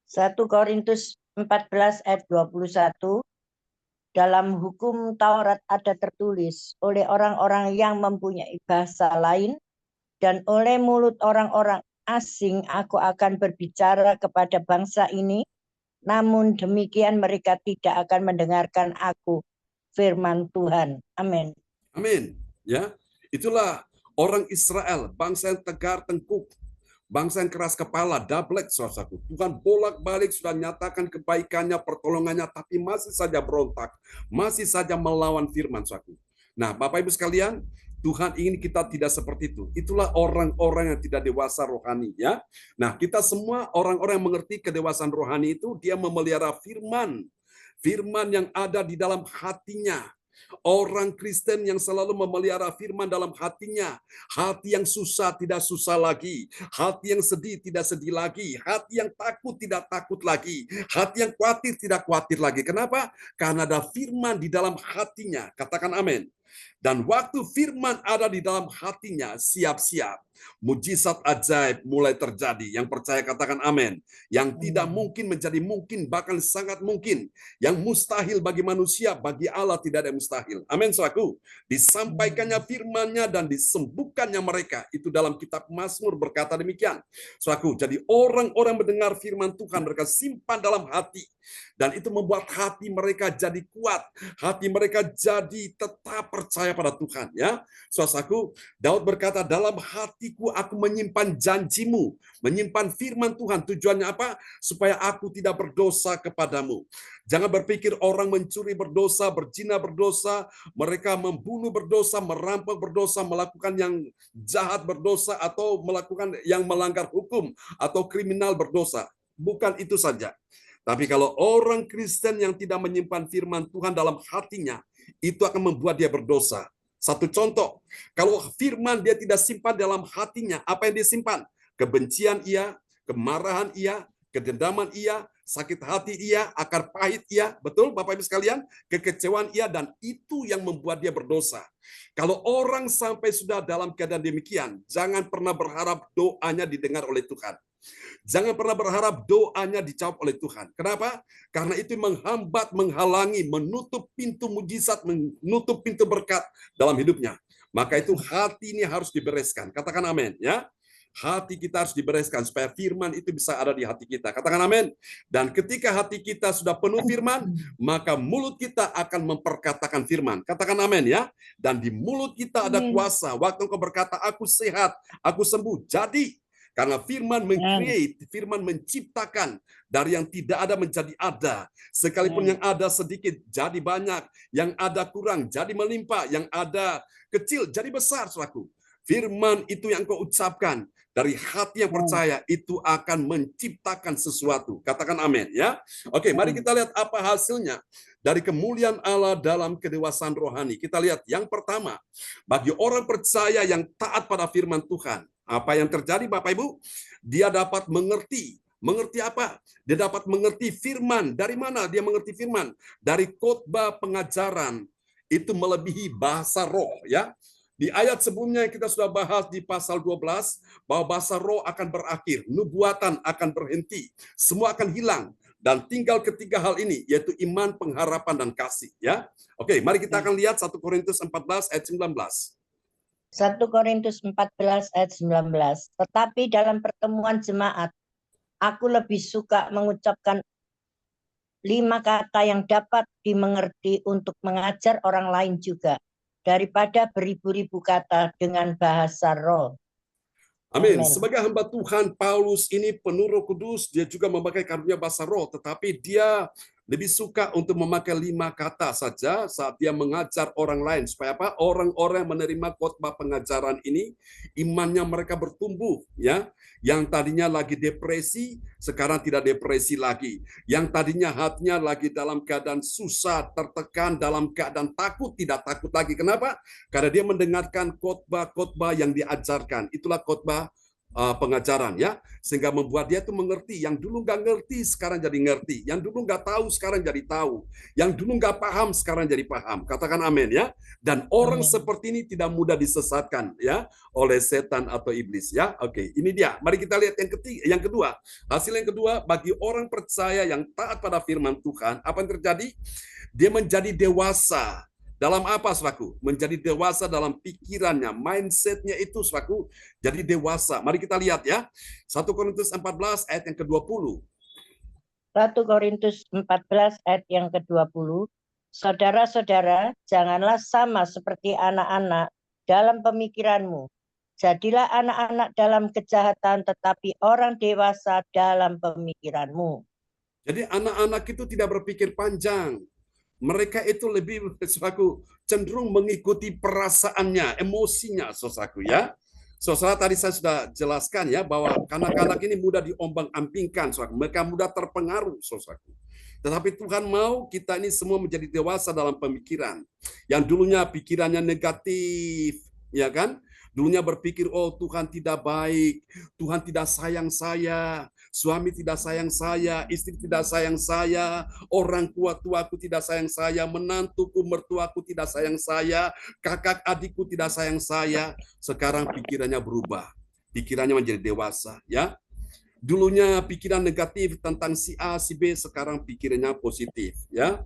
1 Korintus 14 ayat 21. Dalam hukum Taurat ada tertulis, oleh orang-orang yang mempunyai bahasa lain dan oleh mulut orang-orang asing aku akan berbicara kepada bangsa ini, namun demikian mereka tidak akan mendengarkan aku. Firman Tuhan. Amin. Amin. Ya, itulah orang Israel, bangsa yang tegar tengkuk, bangsa yang keras kepala, dablek, saudaraku. Tuhan bolak-balik sudah nyatakan kebaikannya, pertolongannya, tapi masih saja berontak, masih saja melawan firman, saudaraku. Nah, Bapak Ibu sekalian, Tuhan ingin kita tidak seperti itu. Itulah orang-orang yang tidak dewasa rohani, ya. Nah, kita semua orang-orang yang mengerti kedewasaan rohani itu, dia memelihara firman. Firman yang ada di dalam hatinya. Orang Kristen yang selalu memelihara firman dalam hatinya. Hati yang susah tidak susah lagi. Hati yang sedih tidak sedih lagi. Hati yang takut tidak takut lagi. Hati yang khawatir tidak khawatir lagi. Kenapa? Karena ada firman di dalam hatinya. Katakan amin. Dan waktu firman ada di dalam hatinya, siap-siap. Mujizat ajaib mulai terjadi. Yang percaya katakan amin. Yang tidak mungkin menjadi mungkin, bahkan sangat mungkin. Yang mustahil bagi manusia, bagi Allah tidak ada yang mustahil. Amin, saudaraku. Disampaikannya firman-Nya dan disembuhkannya mereka. Itu dalam kitab Mazmur berkata demikian. Saudaraku, jadi orang-orang mendengar firman Tuhan, mereka simpan dalam hati. Dan itu membuat hati mereka jadi kuat. Hati mereka jadi tetap percaya pada Tuhan, ya. Saudaraku, Daud berkata, dalam hatiku aku menyimpan janjimu, menyimpan firman Tuhan. Tujuannya apa? Supaya aku tidak berdosa kepadamu. Jangan berpikir orang mencuri berdosa, berzina berdosa, mereka membunuh berdosa, merampok berdosa, melakukan yang jahat berdosa, atau melakukan yang melanggar hukum, atau kriminal berdosa. Bukan itu saja. Tapi kalau orang Kristen yang tidak menyimpan firman Tuhan dalam hatinya, itu akan membuat dia berdosa. Satu contoh, kalau firman dia tidak simpan dalam hatinya, apa yang dia simpan? Kebencian ia, kemarahan ia, kedendaman ia, sakit hati ia, akar pahit ia, betul Bapak Ibu sekalian? Kekecewaan ia, dan itu yang membuat dia berdosa. Kalau orang sampai sudah dalam keadaan demikian, jangan pernah berharap doanya didengar oleh Tuhan. Jangan pernah berharap doanya dijawab oleh Tuhan. Kenapa? Karena itu menghambat, menghalangi, menutup pintu mujizat, menutup pintu berkat dalam hidupnya. Maka itu hati ini harus dibereskan. Katakan amin, ya. Hati kita harus dibereskan supaya firman itu bisa ada di hati kita. Katakan amin. Dan ketika hati kita sudah penuh firman, maka mulut kita akan memperkatakan firman. Katakan amin, ya. Dan di mulut kita ada kuasa. Waktu engkau berkata, aku sehat, aku sembuh. Jadi, karena firman meng-create, firman menciptakan dari yang tidak ada menjadi ada. Sekalipun yang ada sedikit jadi banyak, yang ada kurang jadi melimpah, yang ada kecil jadi besar, saudaraku. Firman itu yang kau ucapkan dari hati yang percaya itu akan menciptakan sesuatu. Katakan amin, ya. Oke, mari kita lihat apa hasilnya dari kemuliaan Allah dalam kedewasaan rohani. Kita lihat yang pertama, bagi orang percaya yang taat pada firman Tuhan, apa yang terjadi Bapak Ibu? Dia dapat mengerti. Mengerti apa? Dia dapat mengerti firman. Dari mana dia mengerti firman? Dari khotbah pengajaran. Itu melebihi bahasa roh, ya. Di ayat sebelumnya yang kita sudah bahas di pasal 12, bahwa bahasa roh akan berakhir, nubuatan akan berhenti, semua akan hilang. Dan tinggal ketiga hal ini, yaitu iman, pengharapan, dan kasih. Ya, oke, mari kita akan lihat 1 Korintus 14 ayat 19. 1 Korintus 14 ayat 19. Tetapi dalam pertemuan jemaat, aku lebih suka mengucapkan 5 kata yang dapat dimengerti untuk mengajar orang lain juga, daripada beribu-ribu kata dengan bahasa roh. Amin. Amen. Sebagai hamba Tuhan, Paulus ini penuh Roh Kudus, dia juga memakai karunia bahasa roh, tetapi dia lebih suka untuk memakai 5 kata saja saat dia mengajar orang lain. Supaya apa? Orang-orang yang menerima khotbah pengajaran ini, imannya mereka bertumbuh. Ya, yang tadinya lagi depresi, sekarang tidak depresi lagi. Yang tadinya hatinya lagi dalam keadaan susah, tertekan, dalam keadaan takut, tidak takut lagi. Kenapa? Karena dia mendengarkan khotbah-khotbah yang diajarkan. Itulah khotbah pengajaran, ya, sehingga membuat dia tuh mengerti. Yang dulu nggak ngerti sekarang jadi ngerti, yang dulu nggak tahu sekarang jadi tahu, yang dulu nggak paham sekarang jadi paham. Katakan amin, ya. Dan orang seperti ini tidak mudah disesatkan, ya, oleh setan atau iblis, ya. Oke, ini dia. Mari kita lihat yang kedua. Hasil yang kedua, bagi orang percaya yang taat pada firman Tuhan, apa yang terjadi? Dia menjadi dewasa. Dalam apa, saudaraku? Menjadi dewasa dalam pikirannya, mindsetnya itu, saudaraku, jadi dewasa. Mari kita lihat, ya. 1 Korintus 14 ayat yang ke-20. 1 Korintus 14 ayat yang ke-20. Saudara-saudara, janganlah sama seperti anak-anak dalam pemikiranmu. Jadilah anak-anak dalam kejahatan, tetapi orang dewasa dalam pemikiranmu. Jadi anak-anak itu tidak berpikir panjang. Mereka itu lebih, saudaraku, cenderung mengikuti perasaannya, emosinya, saudaraku, ya. Saudara, tadi saya sudah jelaskan, ya, bahwa kanak-kanak ini mudah diombang-ambingkan, saudaraku. Mereka mudah terpengaruh, saudaraku. Tetapi Tuhan mau kita ini semua menjadi dewasa dalam pemikiran. Yang dulunya pikirannya negatif, ya kan? Dulunya berpikir, oh Tuhan tidak baik, Tuhan tidak sayang saya, suami tidak sayang saya, istri tidak sayang saya, orang tua-tuaku tidak sayang saya, menantuku, mertuaku tidak sayang saya, kakak adikku tidak sayang saya. Sekarang pikirannya berubah, pikirannya menjadi dewasa, ya. Dulunya pikiran negatif tentang si A, si B, sekarang pikirannya positif, ya.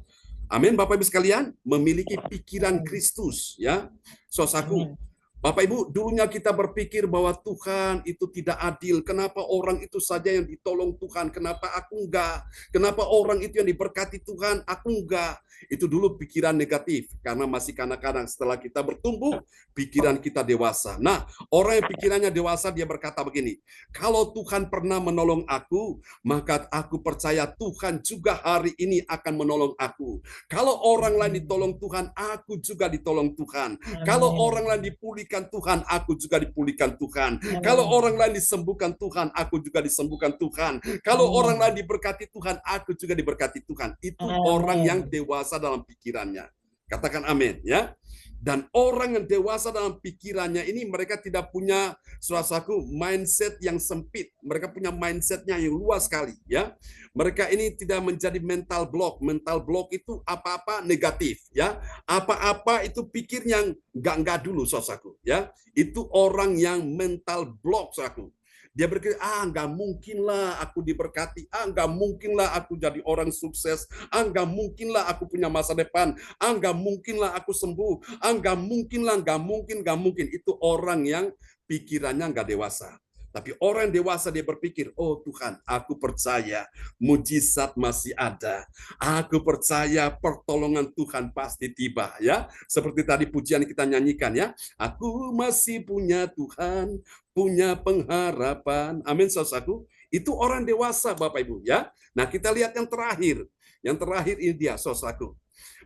Amin, Bapak Ibu sekalian, memiliki pikiran Kristus, ya. Saudaraku, Bapak Ibu, dulunya kita berpikir bahwa Tuhan itu tidak adil. Kenapa orang itu saja yang ditolong Tuhan? Kenapa aku enggak? Kenapa orang itu yang diberkati Tuhan? Aku enggak. Itu dulu pikiran negatif. Karena masih kanak-kanak. Setelah kita bertumbuh, pikiran kita dewasa. Nah, orang yang pikirannya dewasa, dia berkata begini. Kalau Tuhan pernah menolong aku, maka aku percaya Tuhan juga hari ini akan menolong aku. Kalau orang lain ditolong Tuhan, aku juga ditolong Tuhan. Kalau orang lain dipulihkan Tuhan, aku juga dipulihkan Tuhan. Kalau orang lain disembuhkan Tuhan, aku juga disembuhkan Tuhan. Kalau orang lain diberkati Tuhan, aku juga diberkati Tuhan. Itu orang yang dewasa dalam pikirannya. Katakan amin, ya. Dan orang yang dewasa dalam pikirannya ini, mereka tidak punya, saudaraku, mindset yang sempit. Mereka punya mindsetnya yang luas sekali, ya. Mereka ini tidak menjadi mental block. Mental block itu apa-apa negatif, ya. Apa-apa itu pikir yang enggak dulu, saudaraku, ya. Itu orang yang mental block, saudaraku. Dia berpikir, nggak mungkin lah aku diberkati, nggak mungkin lah aku jadi orang sukses, nggak mungkin lah aku punya masa depan, nggak mungkin lah aku sembuh, nggak mungkin lah, nggak mungkin. Itu orang yang pikirannya nggak dewasa. Tapi orang dewasa dia berpikir, oh Tuhan, aku percaya mujizat masih ada. Aku percaya pertolongan Tuhan pasti tiba, ya. Seperti tadi pujian kita nyanyikan, ya. Aku masih punya Tuhan, punya pengharapan. Amin, saudaraku. Itu orang dewasa, Bapak Ibu, ya. Nah, kita lihat yang terakhir. Yang terakhir ini dia, saudaraku.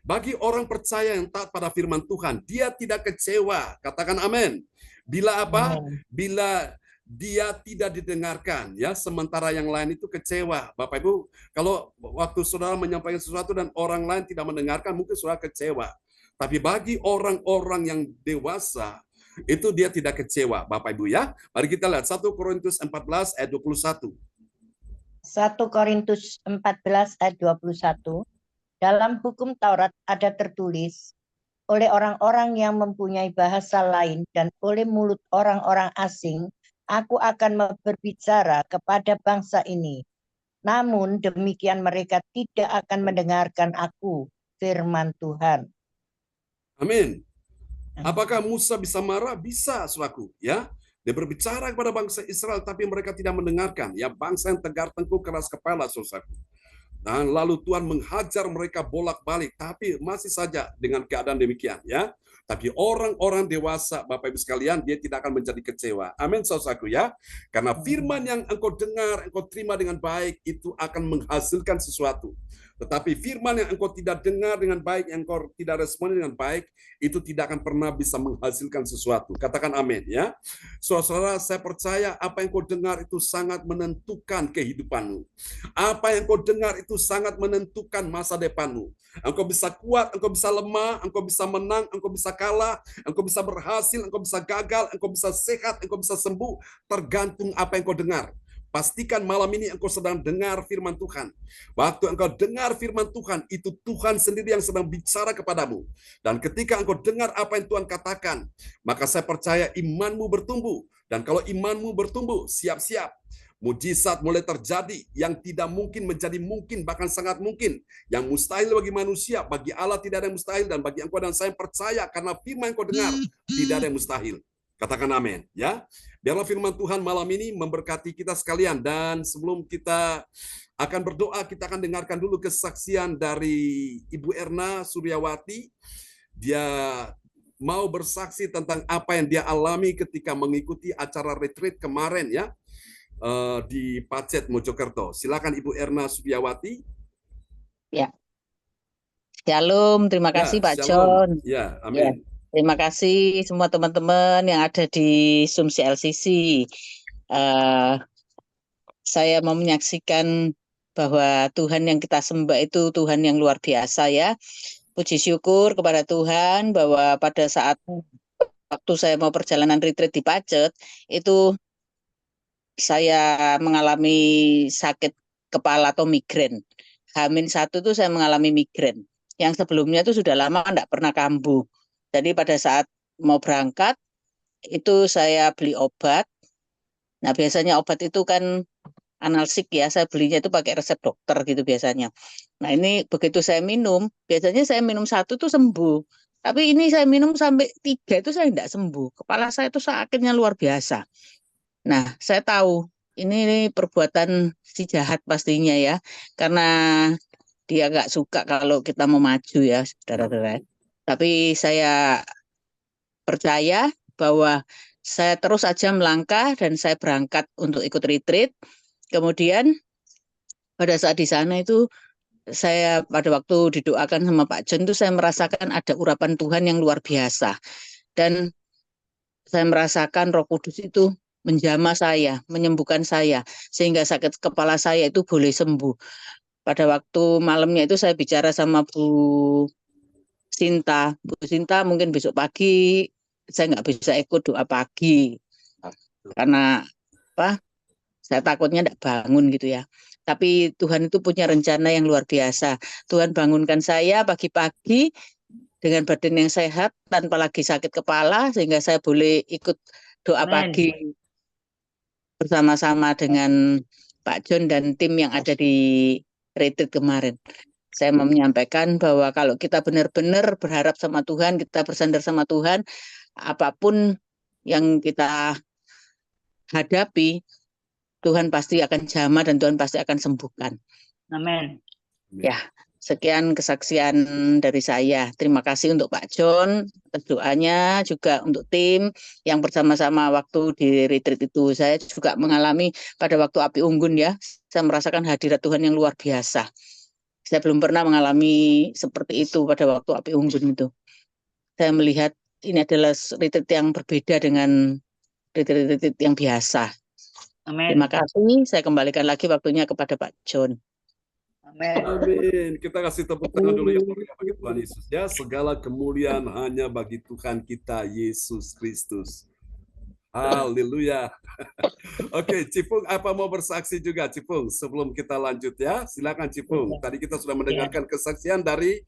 Bagi orang percaya yang taat pada firman Tuhan, dia tidak kecewa. Katakan amin. Bila apa? Bila dia tidak didengarkan, ya, sementara yang lain itu kecewa. Bapak Ibu, kalau waktu saudara menyampaikan sesuatu dan orang lain tidak mendengarkan, mungkin saudara kecewa. Tapi bagi orang-orang yang dewasa, itu dia tidak kecewa, Bapak Ibu, ya. Mari kita lihat 1 Korintus 14 ayat 21. 1 Korintus 14 ayat 21. Dalam hukum Taurat ada tertulis, oleh orang-orang yang mempunyai bahasa lain dan oleh mulut orang-orang asing, aku akan berbicara kepada bangsa ini. Namun demikian mereka tidak akan mendengarkan aku, firman Tuhan. Amin. Apakah Musa bisa marah? Bisa, saudaraku, ya. Dia berbicara kepada bangsa Israel, tapi mereka tidak mendengarkan. Ya, bangsa yang tegar tengkuk, keras kepala, saudaraku. Dan lalu Tuhan menghajar mereka bolak-balik, tapi masih saja dengan keadaan demikian, ya. Tapi orang-orang dewasa, Bapak Ibu sekalian, dia tidak akan menjadi kecewa. Amin, saudaraku, ya. Karena firman yang engkau dengar, engkau terima dengan baik, itu akan menghasilkan sesuatu. Tetapi firman yang engkau tidak dengar dengan baik, yang engkau tidak respon dengan baik, itu tidak akan pernah bisa menghasilkan sesuatu. Katakan amin ya. Saudara, saya percaya apa yang kau dengar itu sangat menentukan kehidupanmu. Apa yang kau dengar itu sangat menentukan masa depanmu. Engkau bisa kuat, engkau bisa lemah, engkau bisa menang, engkau bisa kalah, engkau bisa berhasil, engkau bisa gagal, engkau bisa sehat, engkau bisa sembuh, tergantung apa yang kau dengar. Pastikan malam ini engkau sedang dengar firman Tuhan. Waktu engkau dengar firman Tuhan, itu Tuhan sendiri yang sedang bicara kepadamu. Dan ketika engkau dengar apa yang Tuhan katakan, maka saya percaya imanmu bertumbuh. Dan kalau imanmu bertumbuh, siap-siap. Mujizat mulai terjadi, yang tidak mungkin menjadi mungkin, bahkan sangat mungkin. Yang mustahil bagi manusia, bagi Allah tidak ada yang mustahil, dan bagi engkau dan saya percaya karena firman yang kau dengar, tidak ada yang mustahil. Katakan amin ya. Biarlah firman Tuhan malam ini memberkati kita sekalian, dan sebelum kita akan berdoa, kita akan dengarkan dulu kesaksian dari Ibu Erna Suryawati. Dia mau bersaksi tentang apa yang dia alami ketika mengikuti acara retreat kemarin ya, di Pacet Mojokerto. Silakan Ibu Erna Suryawati. Ya. Shalom, terima kasih Pak John. Ya, amin. Terima kasih semua teman-teman yang ada di Zoom CLCC. Saya mau menyaksikan bahwa Tuhan yang kita sembah itu Tuhan yang luar biasa ya. Puji syukur kepada Tuhan bahwa pada saat waktu saya mau perjalanan retreat di Pacet, itu saya mengalami sakit kepala atau migrain. H-1 itu saya mengalami migrain. Yang sebelumnya itu sudah lama tidak pernah kambuh. Jadi pada saat mau berangkat, itu saya beli obat. Nah biasanya obat itu kan analsik ya, saya belinya itu pakai resep dokter gitu biasanya. Nah ini begitu saya minum, biasanya saya minum 1 tuh sembuh. Tapi ini saya minum sampai 3 itu saya tidak sembuh. Kepala saya itu sakitnya luar biasa. Nah, saya tahu ini perbuatan si jahat pastinya ya, karena dia nggak suka kalau kita mau maju ya, saudara-saudara. Tapi saya percaya bahwa saya terus saja melangkah dan saya berangkat untuk ikut retreat. Kemudian pada saat di sana itu saya pada waktu didoakan sama Pak John itu saya merasakan ada urapan Tuhan yang luar biasa. Dan saya merasakan Roh Kudus itu menjamah saya, menyembuhkan saya, sehingga sakit kepala saya itu boleh sembuh. Pada waktu malamnya itu saya bicara sama Bu Sinta. Bu Sinta mungkin besok pagi saya nggak bisa ikut doa pagi. Karena apa? Saya takutnya tidak bangun gitu ya. Tapi Tuhan itu punya rencana yang luar biasa. Tuhan bangunkan saya pagi-pagi dengan badan yang sehat, tanpa lagi sakit kepala, sehingga saya boleh ikut doa pagi bersama-sama dengan Pak John dan tim yang ada di retreat kemarin. Saya mau menyampaikan bahwa kalau kita benar-benar berharap sama Tuhan, kita bersandar sama Tuhan, apapun yang kita hadapi, Tuhan pasti akan jamah dan Tuhan pasti akan sembuhkan. Amin. Ya, sekian kesaksian dari saya. Terima kasih untuk Pak John atas doanya, juga untuk tim yang bersama-sama waktu di retreat itu. Saya juga mengalami pada waktu Api Unggun ya, saya merasakan hadirat Tuhan yang luar biasa. Saya belum pernah mengalami seperti itu pada waktu Api Unggun itu. Saya melihat ini adalah retreat yang berbeda dengan retreat yang biasa. Amin. Terima kasih. Saya kembalikan lagi waktunya kepada Pak John. Amin. Amin. Kita kasih tepuk tangan dulu ya bagi Tuhan Yesus. Ya, segala kemuliaan hanya bagi Tuhan kita Yesus Kristus. Haleluya. Oke, Cipung, apa mau bersaksi juga Cipung? Sebelum kita lanjut ya, silakan Cipung. Tadi kita sudah mendengarkan kesaksian dari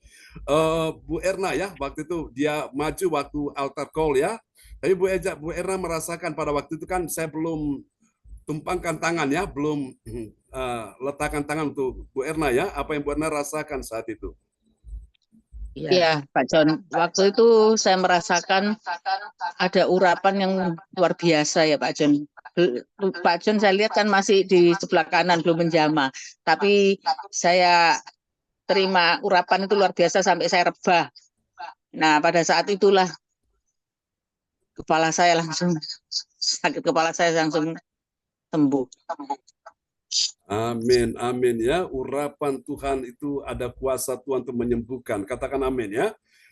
Bu Erna ya. Waktu itu dia maju waktu altar call ya. Tapi Bu Erna merasakan pada waktu itu kan saya belum tumpangkan tangan ya, belum letakkan tangan untuk Bu Erna ya. Apa yang Bu Erna rasakan saat itu? Iya, Pak John. Waktu itu saya merasakan ada urapan yang luar biasa ya Pak John. Pak John saya lihat kan masih di sebelah kanan belum menjamah. Tapi saya terima urapan itu luar biasa sampai saya rebah. Nah pada saat itulah kepala saya langsung sakit, kepala saya langsung sembuh. Amin, amin ya. Urapan Tuhan itu ada kuasa Tuhan untuk menyembuhkan. Katakan amin ya.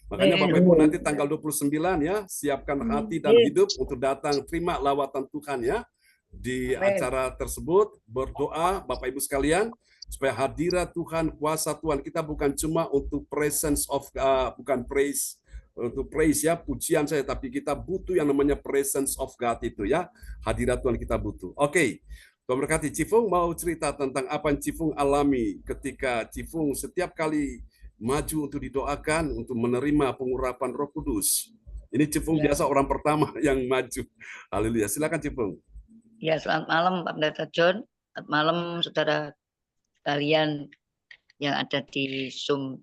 Makanya Bapak Ibu nanti tanggal 29 ya, siapkan hati dan hidup untuk datang terima lawatan Tuhan ya. Di acara tersebut berdoa Bapak Ibu sekalian supaya hadirat Tuhan, kuasa Tuhan kita bukan cuma untuk presence of bukan praise untuk praise ya, pujian saya, tapi kita butuh yang namanya presence of God itu ya. Hadirat Tuhan kita butuh. Oke. Tuhan berkati. Cifung mau cerita tentang apa yang Cifung alami ketika Cifung setiap kali maju untuk didoakan untuk menerima pengurapan Roh Kudus. Ini Cifung biasa orang pertama yang maju. Haleluya. Silakan Cifung. Ya, selamat malam Pak Pendeta John. Selamat malam saudara sekalian yang ada di Zoom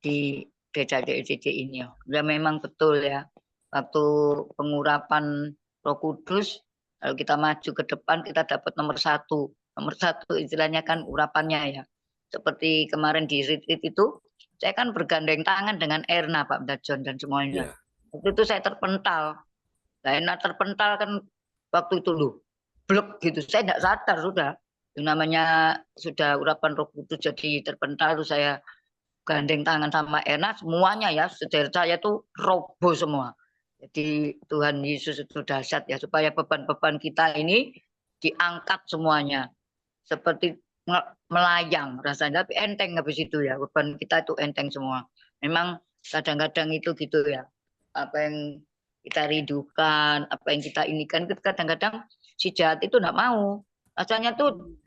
di GCD ini. Ya memang betul ya. Waktu pengurapan Roh Kudus, kalau kita maju ke depan kita dapat nomor satu. Nomor satu istilahnya kan urapannya ya. Seperti kemarin di retreat itu, saya kan bergandeng tangan dengan Erna Pak Pendeta John dan semuanya. Waktu itu saya terpental. Nah, Erna terpental kan waktu itu loh. Blok gitu, saya tidak sadar sudah. Yang namanya sudah urapan Roh Kudus jadi terpental, terus saya gandeng tangan sama Erna, semuanya ya, saudara saya tuh roboh semua. Jadi Tuhan Yesus itu dahsyat ya, supaya beban-beban kita ini diangkat semuanya. Seperti melayang rasanya, tapi enteng habis itu ya, beban kita itu enteng semua. Memang kadang-kadang itu gitu ya, apa yang kita rindukan, apa yang kita inikan, kadang-kadang si jahat itu enggak mau. Asalnya tuh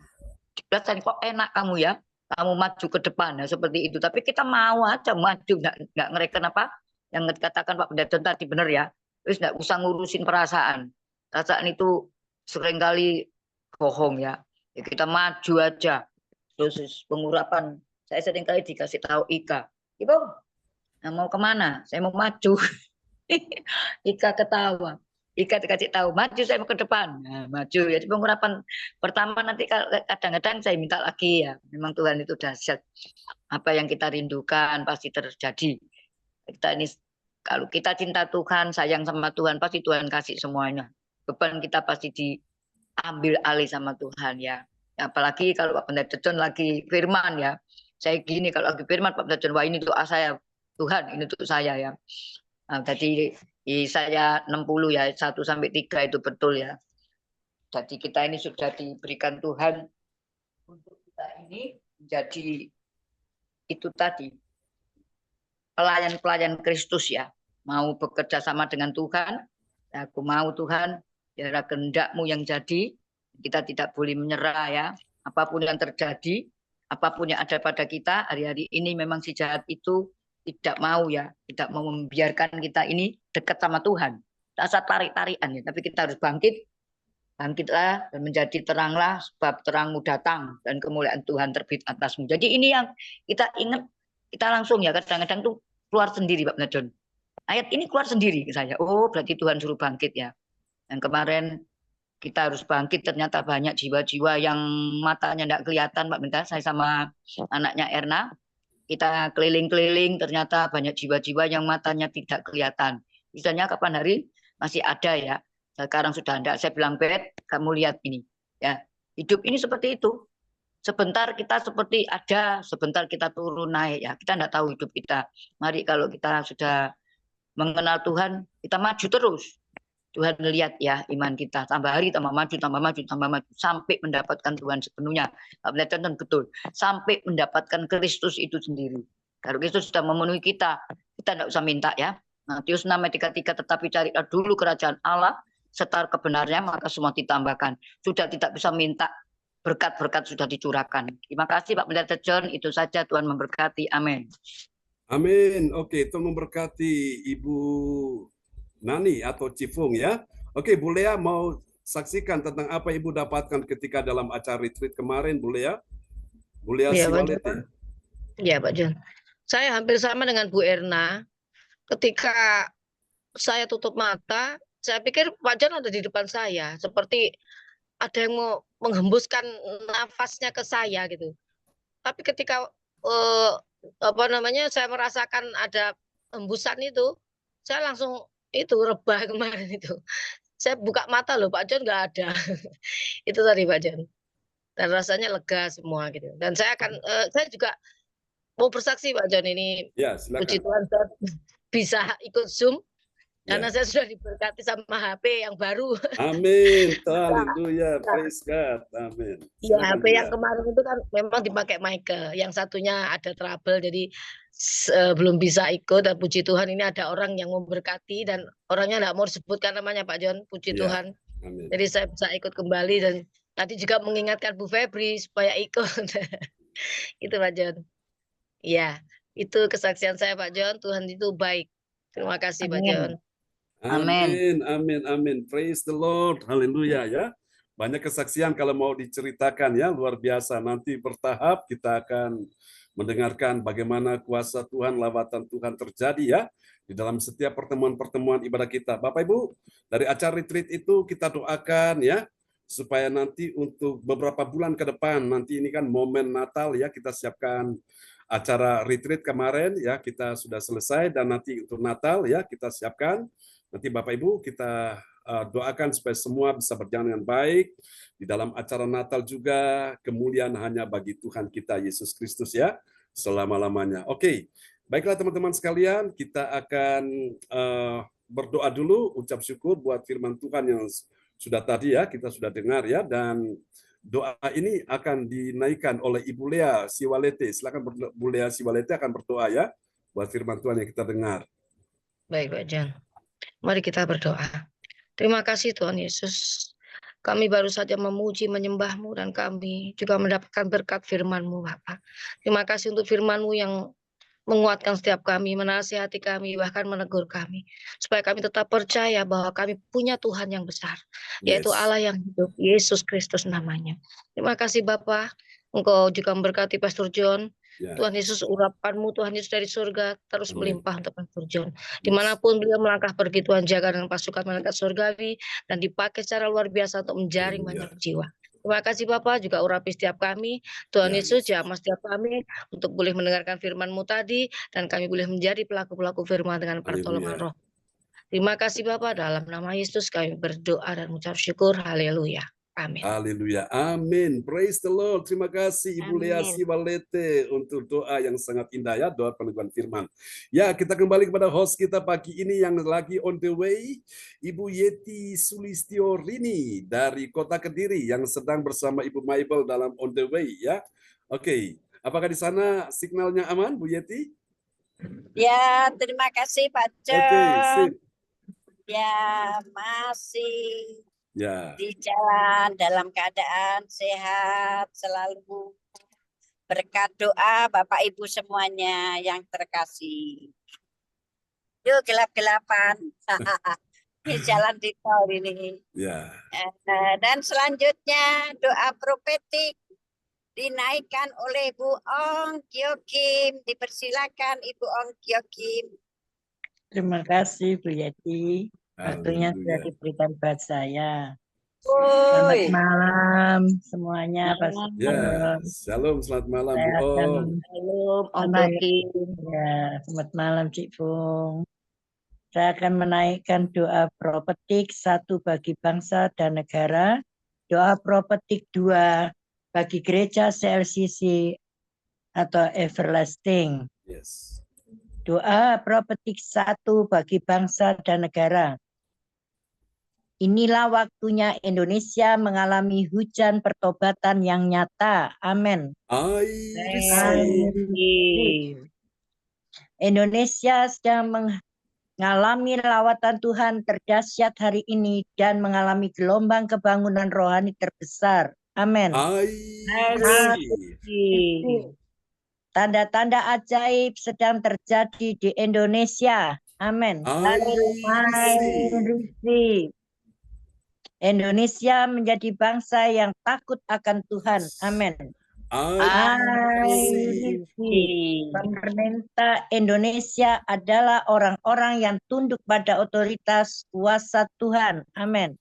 rasanya kok enak kamu ya, kamu maju ke depan ya seperti itu. Tapi kita mau aja maju, enggak ngereken apa yang dikatakan Pak Pendeta tadi benar ya. Terus enggak usah ngurusin perasaan. Perasaan itu seringkali bohong ya. Ya kita maju aja. Terus pengurapan, saya seringkali dikasih tahu Ika, Ibu, mau kemana? Saya mau maju. Ika ketawa. Ika dikasih tahu, maju saya mau ke depan. Nah, maju ya. Di pengurapan pertama nanti kadang-kadang saya minta lagi ya. Memang Tuhan itu dahsyat. Apa yang kita rindukan pasti terjadi. Kita ini kalau kita cinta Tuhan, sayang sama Tuhan, pasti Tuhan kasih semuanya. Beban kita pasti diambil alih sama Tuhan ya. Apalagi kalau Pak Pendeta John lagi firman ya. Saya gini kalau lagi firman Pak Pendeta John, wah ini doa saya. Tuhan, ini untuk saya ya. Nah, jadi saya 60 ya, 1-3 itu betul ya. Jadi kita ini sudah diberikan Tuhan untuk kita ini menjadi itu tadi pelayan-pelayan Kristus ya. Mau bekerja sama dengan Tuhan, aku mau Tuhan, biarlah kehendak-Mu yang jadi. Kita tidak boleh menyerah ya. Apapun yang terjadi, apapun yang ada pada kita, hari-hari ini memang si jahat itu tidak mau ya, tidak mau membiarkan kita ini dekat sama Tuhan. Rasa tarik-tarikan ya, tapi kita harus bangkitlah dan menjadi teranglah, sebab terangmu datang dan kemuliaan Tuhan terbit atasmu. Jadi ini yang kita ingat, kita langsung ya kadang-kadang tuh keluar sendiri Pak Pendeta John. Ayat ini keluar sendiri ke saya. Oh berarti Tuhan suruh bangkit ya. Dan kemarin kita harus bangkit, ternyata banyak jiwa-jiwa yang matanya tidak kelihatan Pak Pendeta. Saya sama anaknya Erna, kita keliling-keliling, ternyata banyak jiwa-jiwa yang matanya tidak kelihatan. Misalnya kapan hari masih ada ya, sekarang sudah tidak. Saya bilang, Bet, kamu lihat ini. Ya, hidup ini seperti itu. Sebentar kita seperti ada, sebentar kita turun naik ya. Kita tidak tahu hidup kita. Mari kalau kita sudah mengenal Tuhan, kita maju terus. Tuhan melihat ya iman kita, tambah hari tambah maju, tambah maju, tambah maju, sampai mendapatkan Tuhan sepenuhnya. Betul, betul. Sampai mendapatkan Kristus itu sendiri. Kalau Kristus sudah memenuhi kita tidak usah minta ya. Matius 6:33, tetapi carilah dulu kerajaan Allah serta kebenarnya, maka semua ditambahkan. Sudah tidak bisa minta, berkat-berkat sudah dicurahkan. Terima kasih Pak Pendeta John, itu saja, Tuhan memberkati. Amin. Amin. Oke, Tuhan memberkati Ibu Nani atau Cifung ya. Oke, Bu Lea mau saksikan tentang apa Ibu dapatkan ketika dalam acara retreat kemarin, Bu Lea? Bu Lea Siwaleti. Ya Pak John. Saya hampir sama dengan Bu Erna. Ketika saya tutup mata, saya pikir Pak John ada di depan saya. Seperti ada yang mau menghembuskan nafasnya ke saya gitu. Tapi ketika saya merasakan ada hembusan itu, saya langsung itu rebah kemarin itu. Saya buka mata loh Pak John nggak ada. Itu tadi Pak John. dan rasanya lega semua gitu. Dan saya akan saya juga mau bersaksi Pak John ini, Ya, puji silakan. Tuhan saya bisa ikut Zoom karena Ya. saya sudah diberkati sama HP yang baru. Amin. Haleluya. Praise God. Amin. Ya, Silakan, HP yang Buya. kemarin itu kan memang dipakai Michael, yang satunya ada trouble jadi belum bisa ikut. Dan puji Tuhan ini ada orang yang memberkati dan orangnya nggak mau disebutkan namanya Pak John, puji Ya. Tuhan. Amin. Jadi saya bisa ikut kembali dan nanti juga mengingatkan Bu Febri supaya ikut. Itu Pak John. Ya, itu kesaksian saya Pak John. Tuhan itu baik. Terima kasih Pak John. Amin, amin, amin. Praise the Lord. Haleluya ya. Banyak kesaksian kalau mau diceritakan ya, luar biasa. Nanti bertahap kita akan mendengarkan bagaimana kuasa Tuhan, lawatan Tuhan terjadi ya di dalam setiap pertemuan-pertemuan ibadah kita. Bapak Ibu, dari acara retreat itu kita doakan ya, supaya nanti untuk beberapa bulan ke depan, nanti ini kan momen Natal ya, kita siapkan acara retreat kemarin ya, kita sudah selesai, dan nanti untuk Natal ya, kita siapkan. Nanti Bapak Ibu kita doakan supaya semua bisa berjalan dengan baik. Di dalam acara Natal juga kemuliaan hanya bagi Tuhan kita Yesus Kristus ya, selama-lamanya. Oke, baiklah teman-teman sekalian, kita akan berdoa dulu, ucap syukur buat firman Tuhan yang sudah tadi ya, kita sudah dengar ya, dan doa ini akan dinaikkan oleh Ibu Lea Siwalete. Silakan Bu Lea Siwalete akan berdoa ya, buat firman Tuhan yang kita dengar. Baik Pak John. Mari kita berdoa. Terima kasih Tuhan Yesus. Kami baru saja memuji, menyembah-Mu, dan kami juga mendapatkan berkat firman-Mu, Bapak. Terima kasih untuk firman-Mu yang menguatkan setiap kami, menasihati kami, bahkan menegur kami. Supaya kami tetap percaya bahwa kami punya Tuhan yang besar, yaitu Allah yang hidup, Yesus Kristus namanya. Terima kasih Bapak. Engkau juga memberkati Pastor John. Ya. Tuhan Yesus, urapan-Mu Tuhan Yesus dari surga terus Amin. melimpah untuk Pastor John. Dimanapun beliau melangkah pergi, Tuhan jaga dengan pasukan malaikat surgawi dan dipakai secara luar biasa untuk menjaring banyak jiwa. Terima kasih Bapak, juga urapi setiap kami. Tuhan Yesus, jamah setiap kami untuk boleh mendengarkan firman-Mu tadi, dan kami boleh menjadi pelaku-pelaku firman dengan pertolongan Roh. Terima kasih Bapak, dalam nama Yesus kami berdoa dan mengucap syukur. Haleluya. Amin. Haleluya. Amin. Praise the Lord. Terima kasih Ibu Lea Siwalete untuk doa yang sangat indah ya, doa peneguhan firman. Ya, kita kembali kepada host kita pagi ini yang lagi on the way, Ibu Yeti Sulistiorini dari Kota Kediri yang sedang bersama Ibu Mabel dalam on the way ya. Oke, apakah di sana signalnya aman Bu Yeti? Ya, terima kasih Pak John. Oke, sip. Ya, masih Ya. di jalan dalam keadaan sehat selalu. Berkat doa Bapak Ibu semuanya yang terkasih. Yuk gelap-gelapan. Di jalan di tol ini. Ya. Dan selanjutnya doa profetik dinaikkan oleh Bu Ong Kyo Kim. Dipersilakan Ibu Ong Kyo Kim. Terima kasih Bu Yeti. Waktunya sudah diberikan buat saya. Selamat malam semuanya. Ya, shalom, selamat malam Bu Ong. Shalom, ya, selamat malam Cik Fung. Saya akan menaikkan doa profetik 1 bagi bangsa dan negara, doa profetik 2 bagi gereja CLCC atau Everlasting. Yes. Doa profetik 1 bagi bangsa dan negara. Inilah waktunya Indonesia mengalami hujan pertobatan yang nyata. Amin. Indonesia sedang mengalami lawatan Tuhan terdahsyat hari ini dan mengalami gelombang kebangunan rohani terbesar. Amin. Tanda-tanda ajaib sedang terjadi di Indonesia. Amin. Indonesia menjadi bangsa yang takut akan Tuhan. Amin. Pemerintah Indonesia adalah orang-orang yang tunduk pada otoritas kuasa Tuhan. Amin.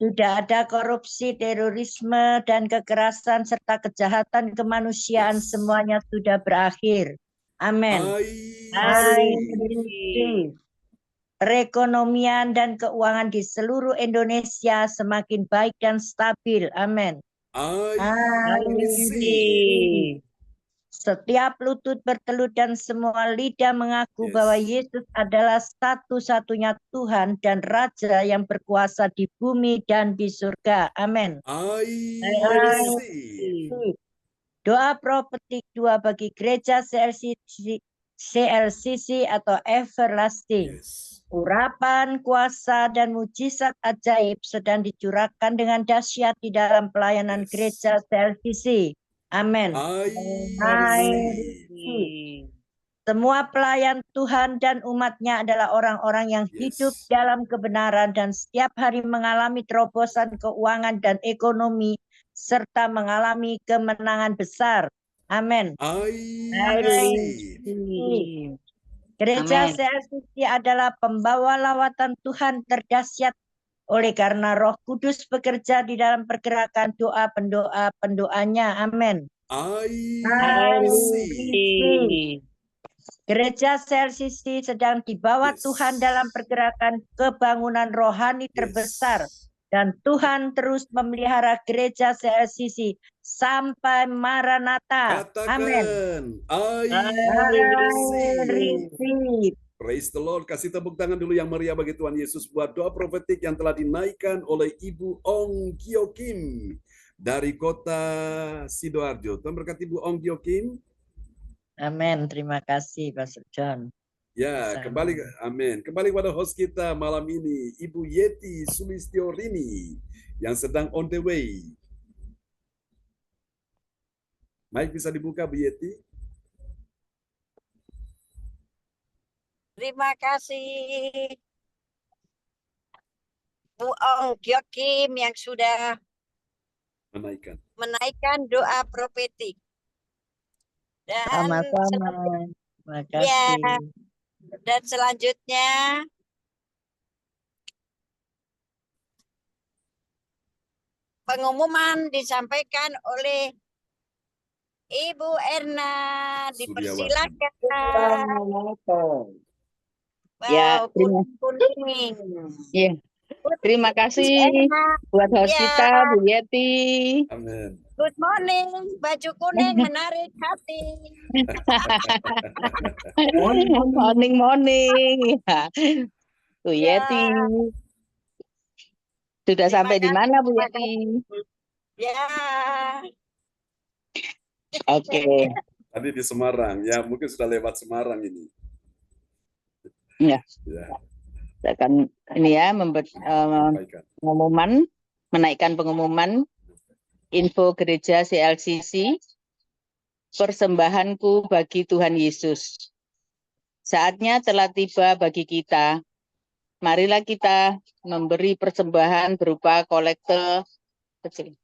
Tidak ada korupsi, terorisme, dan kekerasan serta kejahatan kemanusiaan, semuanya sudah berakhir. Amin. perekonomian dan keuangan di seluruh Indonesia semakin baik dan stabil. Amin. I receive. Setiap lutut bertelut dan semua lidah mengaku bahwa Yesus adalah satu-satunya Tuhan dan Raja yang berkuasa di bumi dan di surga. Amin. I receive. Doa profetik 2 bagi gereja CLCC atau Everlasting. Urapan, kuasa, dan mujizat ajaib sedang dicurahkan dengan dahsyat di dalam pelayanan gereja CLCC. Amin. Semua pelayan Tuhan dan umatnya adalah orang-orang yang hidup dalam kebenaran dan setiap hari mengalami terobosan keuangan dan ekonomi serta mengalami kemenangan besar. Amin. Gereja CLCC adalah pembawa lawatan Tuhan terdahsyat oleh karena Roh Kudus bekerja di dalam pergerakan doa pendoanya. Amin. Gereja CLCC sedang dibawa Tuhan dalam pergerakan kebangunan rohani terbesar dan Tuhan terus memelihara gereja CLCC sampai Maranatha. Amin. Praise the Lord. Kasih tepuk tangan dulu yang meriah bagi Tuhan Yesus buat doa profetik yang telah dinaikkan oleh Ibu Ong Gio Kim dari kota Sidoarjo. Tuhan berkati Ibu Ong Gio Kim. Amin. Terima kasih Pastor John. Ya, kembali, amin. Kembali kepada host kita malam ini, Ibu Yeti Sulistiorini yang sedang on the way. Mic bisa dibuka, Bu Yeti. Terima kasih Bu Ong Gio Kim yang sudah menaikkan doa profetik. Dan sama-sama. Terima kasih. Ya, dan selanjutnya pengumuman disampaikan oleh Ibu Erna. Dipersilakan. Ya, terima kasih buat host kita, Bu Yeti. Amin. Good morning, baju kuning menarik hati. Morning. Ya. Bu Yeti. Sudah sampai di mana, Bu Yeti? Ya. Oke. Tadi di Semarang, ya mungkin sudah lewat Semarang ini. Ya. Saya akan ini ya pengumuman, menaikkan pengumuman info gereja CLCC, persembahanku bagi Tuhan Yesus. Saatnya telah tiba bagi kita. Marilah kita memberi persembahan berupa kolekte kecil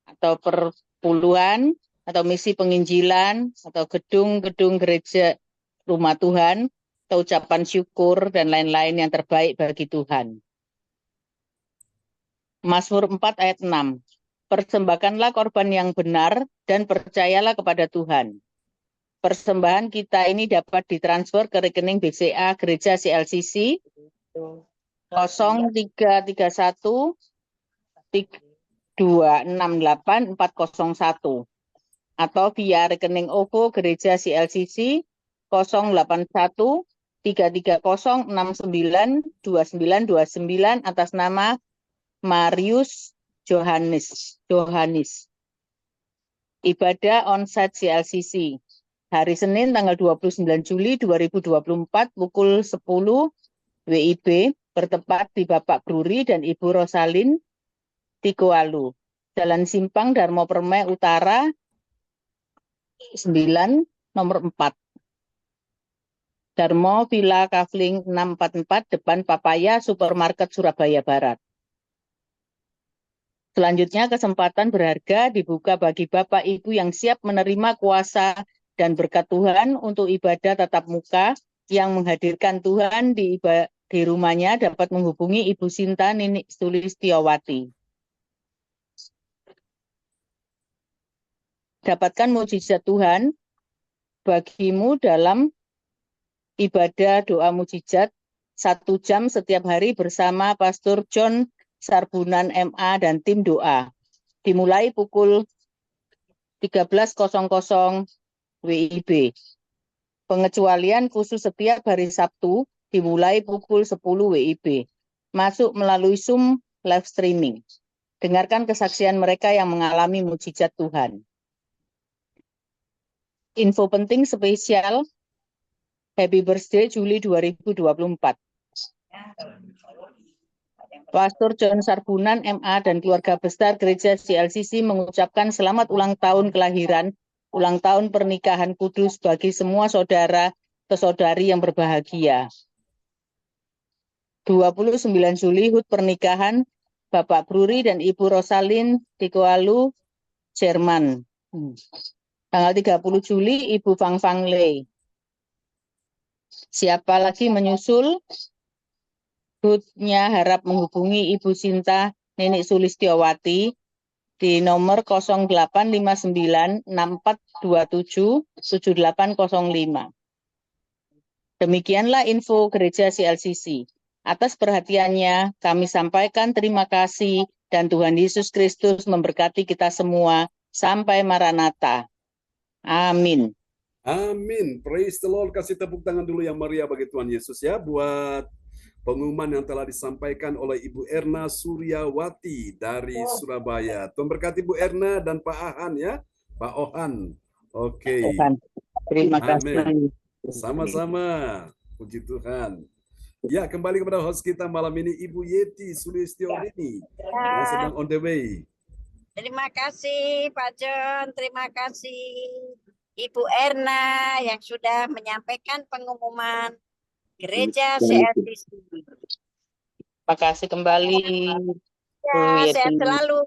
atau perpuluhan atau misi penginjilan atau gedung-gedung gereja rumah Tuhan atau ucapan syukur dan lain-lain yang terbaik bagi Tuhan. Mazmur 4 ayat 6. Persembahkanlah korban yang benar dan percayalah kepada Tuhan. Persembahan kita ini dapat ditransfer ke rekening BCA Gereja CLCC 0331 268 401 atau via rekening OVO Gereja CLCC 081 330 69 2929 atas nama Marius Johannes. Ibadah onsite CLCC hari Senin tanggal 29 Juli 2024 pukul 10 WIB bertempat di Bapak Bruri dan Ibu Rosalin Tikoalu, Jalan Simpang Darmo Permai Utara 9 nomor 4. Darmo Villa Kavling 644 depan Papaya Supermarket Surabaya Barat. Selanjutnya kesempatan berharga dibuka bagi Bapak Ibu yang siap menerima kuasa dan berkat Tuhan untuk ibadah tatap muka yang menghadirkan Tuhan di rumahnya dapat menghubungi Ibu Sinta Nini Sulistiowati. Dapatkan mujizat Tuhan bagimu dalam ibadah doa mujizat 1 jam setiap hari bersama Pastor John Sarbunan MA dan tim doa. Dimulai pukul 13.00 WIB. Pengecualian khusus setiap hari Sabtu dimulai pukul 10 WIB. Masuk melalui Zoom live streaming. Dengarkan kesaksian mereka yang mengalami mujizat Tuhan. Info penting spesial Happy Birthday Juli 2024. Pastor John Sarbunan MA dan keluarga besar Gereja CLCC mengucapkan selamat ulang tahun kelahiran, ulang tahun pernikahan kudus bagi semua saudara atau saudari yang berbahagia. 29 Juli HUT pernikahan Bapak Bruri dan Ibu Rosalin di Koalu, Jerman. Tanggal 30 Juli Ibu Fang Fang Lei. Siapa lagi menyusul? HUT-nya harap menghubungi Ibu Sinta Nenek Sulistiowati di nomor 0859 6427 7805. Demikianlah info Gereja CLCC. Atas perhatiannya, kami sampaikan terima kasih dan Tuhan Yesus Kristus memberkati kita semua sampai Maranatha. Amin. Amin. Praise the Lord. Kasih tepuk tangan dulu yang meriah bagi Tuhan Yesus ya, buat pengumuman yang telah disampaikan oleh Ibu Erna Suryawati dari Surabaya. Tuhan berkati Bu Erna dan Pak Ahan ya, Pak Ohan. Oke. Terima kasih. Sama-sama. Puji Tuhan. Ya, kembali kepada host kita malam ini, Ibu Yeti Sulistiorini yang sedang on the way. Terima kasih Pak John, terima kasih Ibu Erna yang sudah menyampaikan pengumuman Gereja CLCC. Terima kasih kembali. Ya, sehat selalu.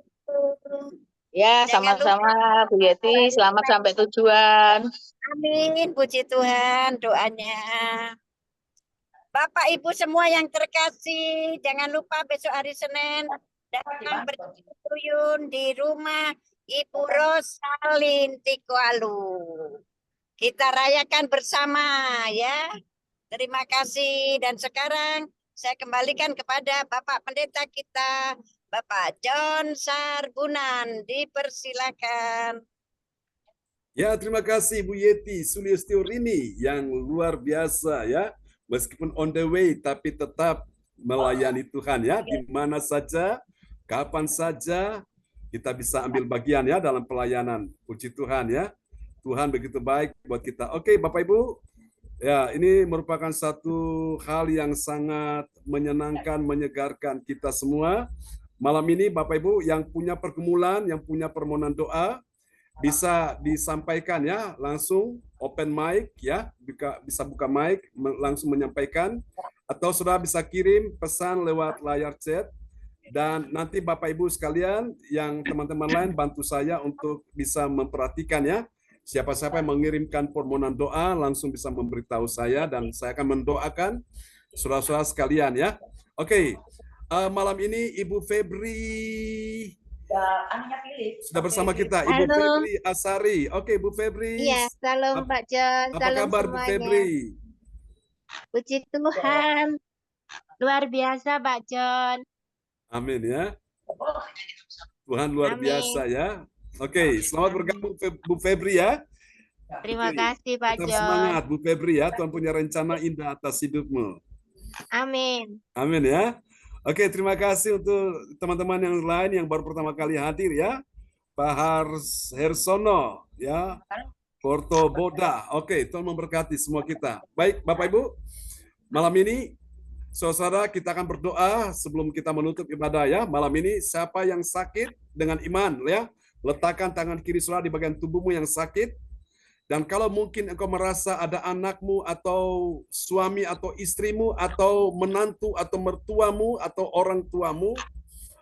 Ya, sama-sama Bu Yeti, selamat sampai tujuan. Amin, puji Tuhan doanya. Bapak Ibu semua yang terkasih, jangan lupa besok hari Senin datang bertuyun di rumah Ibu Rosalin Tikoalu. Kita rayakan bersama ya. Terima kasih dan sekarang saya kembalikan kepada Bapak Pendeta kita, Bapak John Sarbunan. Dipersilakan. Ya, terima kasih Bu Yeti Sulistiorini yang luar biasa ya. Meskipun on the way, tapi tetap melayani Tuhan ya, di mana saja, kapan saja, kita bisa ambil bagian ya dalam pelayanan. Puji Tuhan ya, Tuhan begitu baik buat kita. Oke Bapak Ibu, ya ini merupakan satu hal yang sangat menyenangkan, menyegarkan kita semua. Malam ini Bapak Ibu yang punya pergumulan, yang punya permohonan doa, bisa disampaikan ya, langsung open mic ya, bisa buka mic, langsung menyampaikan, atau sudah bisa kirim pesan lewat layar chat, dan nanti Bapak Ibu sekalian yang teman-teman lain bantu saya untuk bisa memperhatikan ya, siapa-siapa yang mengirimkan permohonan doa langsung bisa memberitahu saya dan saya akan mendoakan saudara-saudara sekalian ya. Oke, malam ini Ibu Febri sudah bersama kita, Ibu Febri Asari. Oke, Bu Febri. Iya, salam Pak John. Apa kabar Bu Febri? Puji Tuhan. Luar biasa Pak John. Amin ya. Tuhan luar biasa ya. Oke, selamat bergabung Bu Febri ya. Terima kasih Pak Tetap John. semangat Bu Febri ya. Tuhan punya rencana indah atas hidupmu. Amin. Amin ya. Oke, terima kasih untuk teman-teman yang lain yang baru pertama kali hadir ya. Pak Hersono ya, Porto Boda. Oke, Tuhan memberkati semua kita. Baik, Bapak Ibu, malam ini saudara kita akan berdoa sebelum kita menutup ibadah ya. Malam ini siapa yang sakit dengan iman ya, letakkan tangan kiri saudara di bagian tubuhmu yang sakit. Dan kalau mungkin engkau merasa ada anakmu atau suami atau istrimu atau menantu atau mertuamu atau orang tuamu,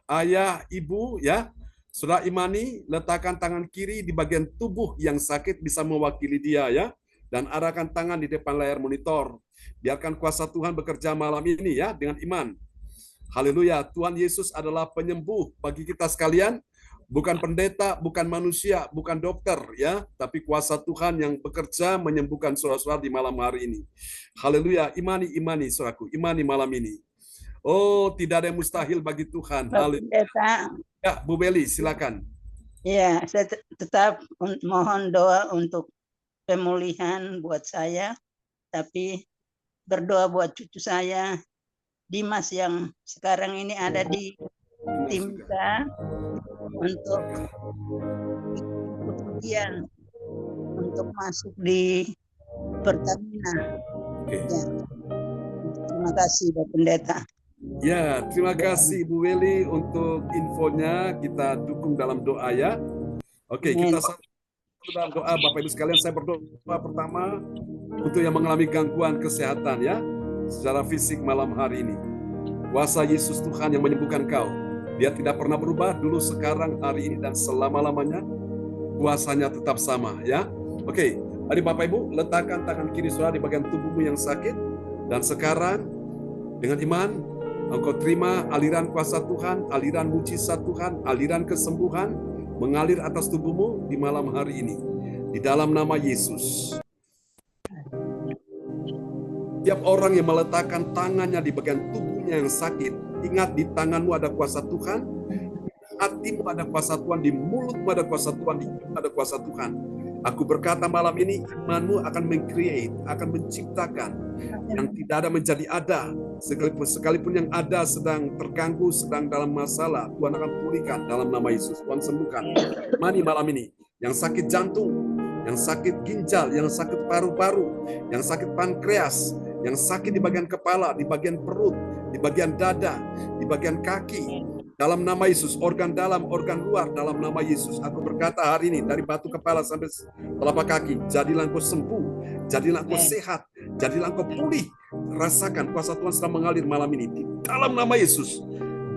ayah, ibu ya, saudara imani, letakkan tangan kiri di bagian tubuh yang sakit bisa mewakili dia ya. Dan arahkan tangan di depan layar monitor. Biarkan kuasa Tuhan bekerja malam ini ya dengan iman. Haleluya, Tuhan Yesus adalah penyembuh bagi kita sekalian. Bukan pendeta, bukan manusia, bukan dokter, ya, tapi kuasa Tuhan yang bekerja menyembuhkan saudara-saudara di malam hari ini. Haleluya, imani saudaraku, imani malam ini. Oh, tidak ada yang mustahil bagi Tuhan. Haleluya. Ya, Bu Beli, silakan. Ya, saya tetap mohon doa untuk pemulihan buat saya, tapi berdoa buat cucu saya, Dimas yang sekarang ini ada di Timika, untuk ujian untuk masuk di Pertamina. Ya. Terima kasih Pak Pendeta. Ya, terima kasih Bu Weli untuk infonya. Kita dukung dalam doa ya. Oke, kita dalam doa Bapak Ibu sekalian. Saya berdoa pertama untuk yang mengalami gangguan kesehatan ya, secara fisik malam hari ini. Kuasa Yesus Tuhan yang menyembuhkan kau. Dia tidak pernah berubah dulu, sekarang, hari ini, dan selama-lamanya. Kuasanya tetap sama ya. Oke, mari Bapak Ibu letakkan tangan kiri saudara di bagian tubuhmu yang sakit. Dan sekarang dengan iman engkau terima aliran kuasa Tuhan, aliran mujizat Tuhan, aliran kesembuhan mengalir atas tubuhmu di malam hari ini. Di dalam nama Yesus. Tiap orang yang meletakkan tangannya di bagian tubuhnya yang sakit, ingat di tanganmu ada kuasa Tuhan, di hatimu ada kuasa Tuhan, di mulutmu ada kuasa Tuhan, di hidupmu ada kuasa Tuhan. Aku berkata malam ini, imanmu akan meng-create, akan menciptakan yang tidak ada menjadi ada. Sekalipun yang ada sedang terganggu, sedang dalam masalah, Tuhan akan pulihkan dalam nama Yesus. Tuhan sembuhkan. Mani malam ini, yang sakit jantung, yang sakit ginjal, yang sakit paru-paru, yang sakit pankreas, yang sakit di bagian kepala, di bagian perut, di bagian dada, di bagian kaki, dalam nama Yesus, organ dalam, organ luar, dalam nama Yesus. Aku berkata hari ini, dari batu kepala sampai telapak kaki, jadilah engkau sembuh, jadilah engkau sehat, jadilah engkau pulih. Rasakan kuasa Tuhan sedang mengalir malam ini, di dalam nama Yesus.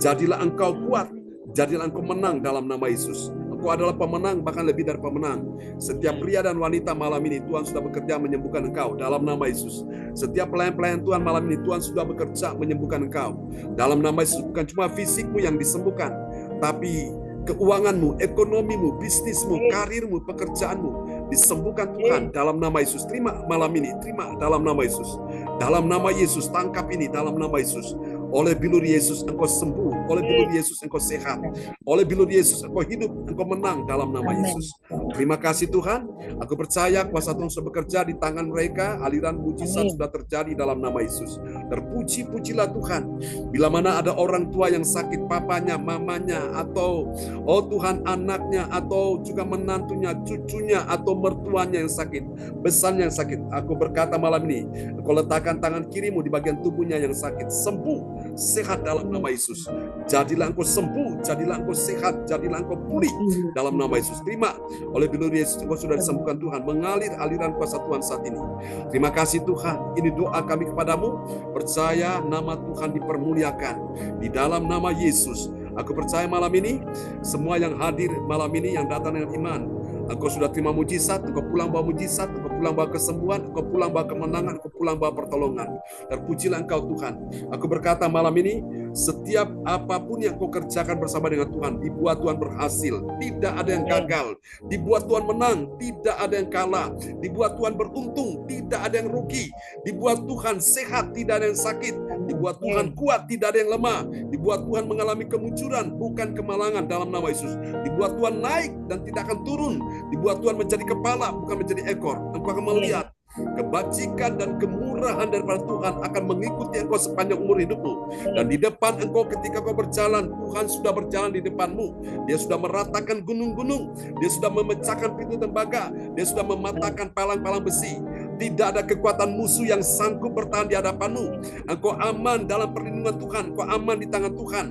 Jadilah engkau kuat, jadilah engkau menang dalam nama Yesus. Engkau adalah pemenang, bahkan lebih dari pemenang. Setiap pria dan wanita malam ini, Tuhan sudah bekerja menyembuhkan engkau dalam nama Yesus. Setiap pelayan-pelayan Tuhan malam ini, Tuhan sudah bekerja menyembuhkan engkau dalam nama Yesus. Bukan cuma fisikmu yang disembuhkan, tapi keuanganmu, ekonomimu, bisnismu, karirmu, pekerjaanmu disembuhkan Tuhan dalam nama Yesus. Terima malam ini, terima dalam nama Yesus. Dalam nama Yesus, tangkap ini dalam nama Yesus. Oleh bilur Yesus engkau sembuh, oleh bilur Yesus engkau sehat, oleh bilur Yesus engkau hidup, engkau menang dalam nama Yesus. Terima kasih Tuhan, aku percaya kuasa Tuhan sudah bekerja di tangan mereka, aliran mujizat sudah terjadi dalam nama Yesus. Terpuji-pujilah Tuhan. Bila mana ada orang tua yang sakit, papanya, mamanya, atau Tuhan anaknya, atau juga menantunya, cucunya, atau mertuanya yang sakit, besannya yang sakit, aku berkata malam ini, engkau letakkan tangan kirimu di bagian tubuhnya yang sakit, sembuh, sehat dalam nama Yesus. Jadilah engkau sembuh, jadilah engkau sehat, jadilah engkau pulih dalam nama Yesus. Terima, oleh bilur Yesus engkau sudah disembuhkan Tuhan, mengalir aliran kuasa Tuhan saat ini. Terima kasih Tuhan, ini doa kami kepadamu, percaya nama Tuhan dipermuliakan di dalam nama Yesus. Aku percaya malam ini, semua yang hadir malam ini, yang datang dengan iman, engkau sudah terima mujizat, engkau pulang bawa mujizat, engkau pulang bawa kesembuhan, engkau pulang bawa kemenangan, engkau pulang bawa pertolongan. Terpujilah engkau Tuhan. Aku berkata malam ini, setiap apapun yang kau kerjakan bersama dengan Tuhan, dibuat Tuhan berhasil, tidak ada yang gagal. Dibuat Tuhan menang, tidak ada yang kalah. Dibuat Tuhan beruntung, tidak ada yang rugi. Dibuat Tuhan sehat, tidak ada yang sakit. Dibuat Tuhan kuat, tidak ada yang lemah. Dibuat Tuhan mengalami kemunculan, bukan kemalangan dalam nama Yesus. Dibuat Tuhan naik dan tidak akan turun. Dibuat Tuhan menjadi kepala, bukan menjadi ekor. Engkau akan melihat kebajikan dan kemurahan daripada Tuhan akan mengikuti engkau sepanjang umur hidupmu. Dan di depan engkau ketika kau berjalan, Tuhan sudah berjalan di depanmu. Dia sudah meratakan gunung-gunung. Dia sudah memecahkan pintu tembaga. Dia sudah mematahkan palang-palang besi. Tidak ada kekuatan musuh yang sanggup bertahan di hadapanmu. Engkau aman dalam perlindungan Tuhan. Engkau aman di tangan Tuhan.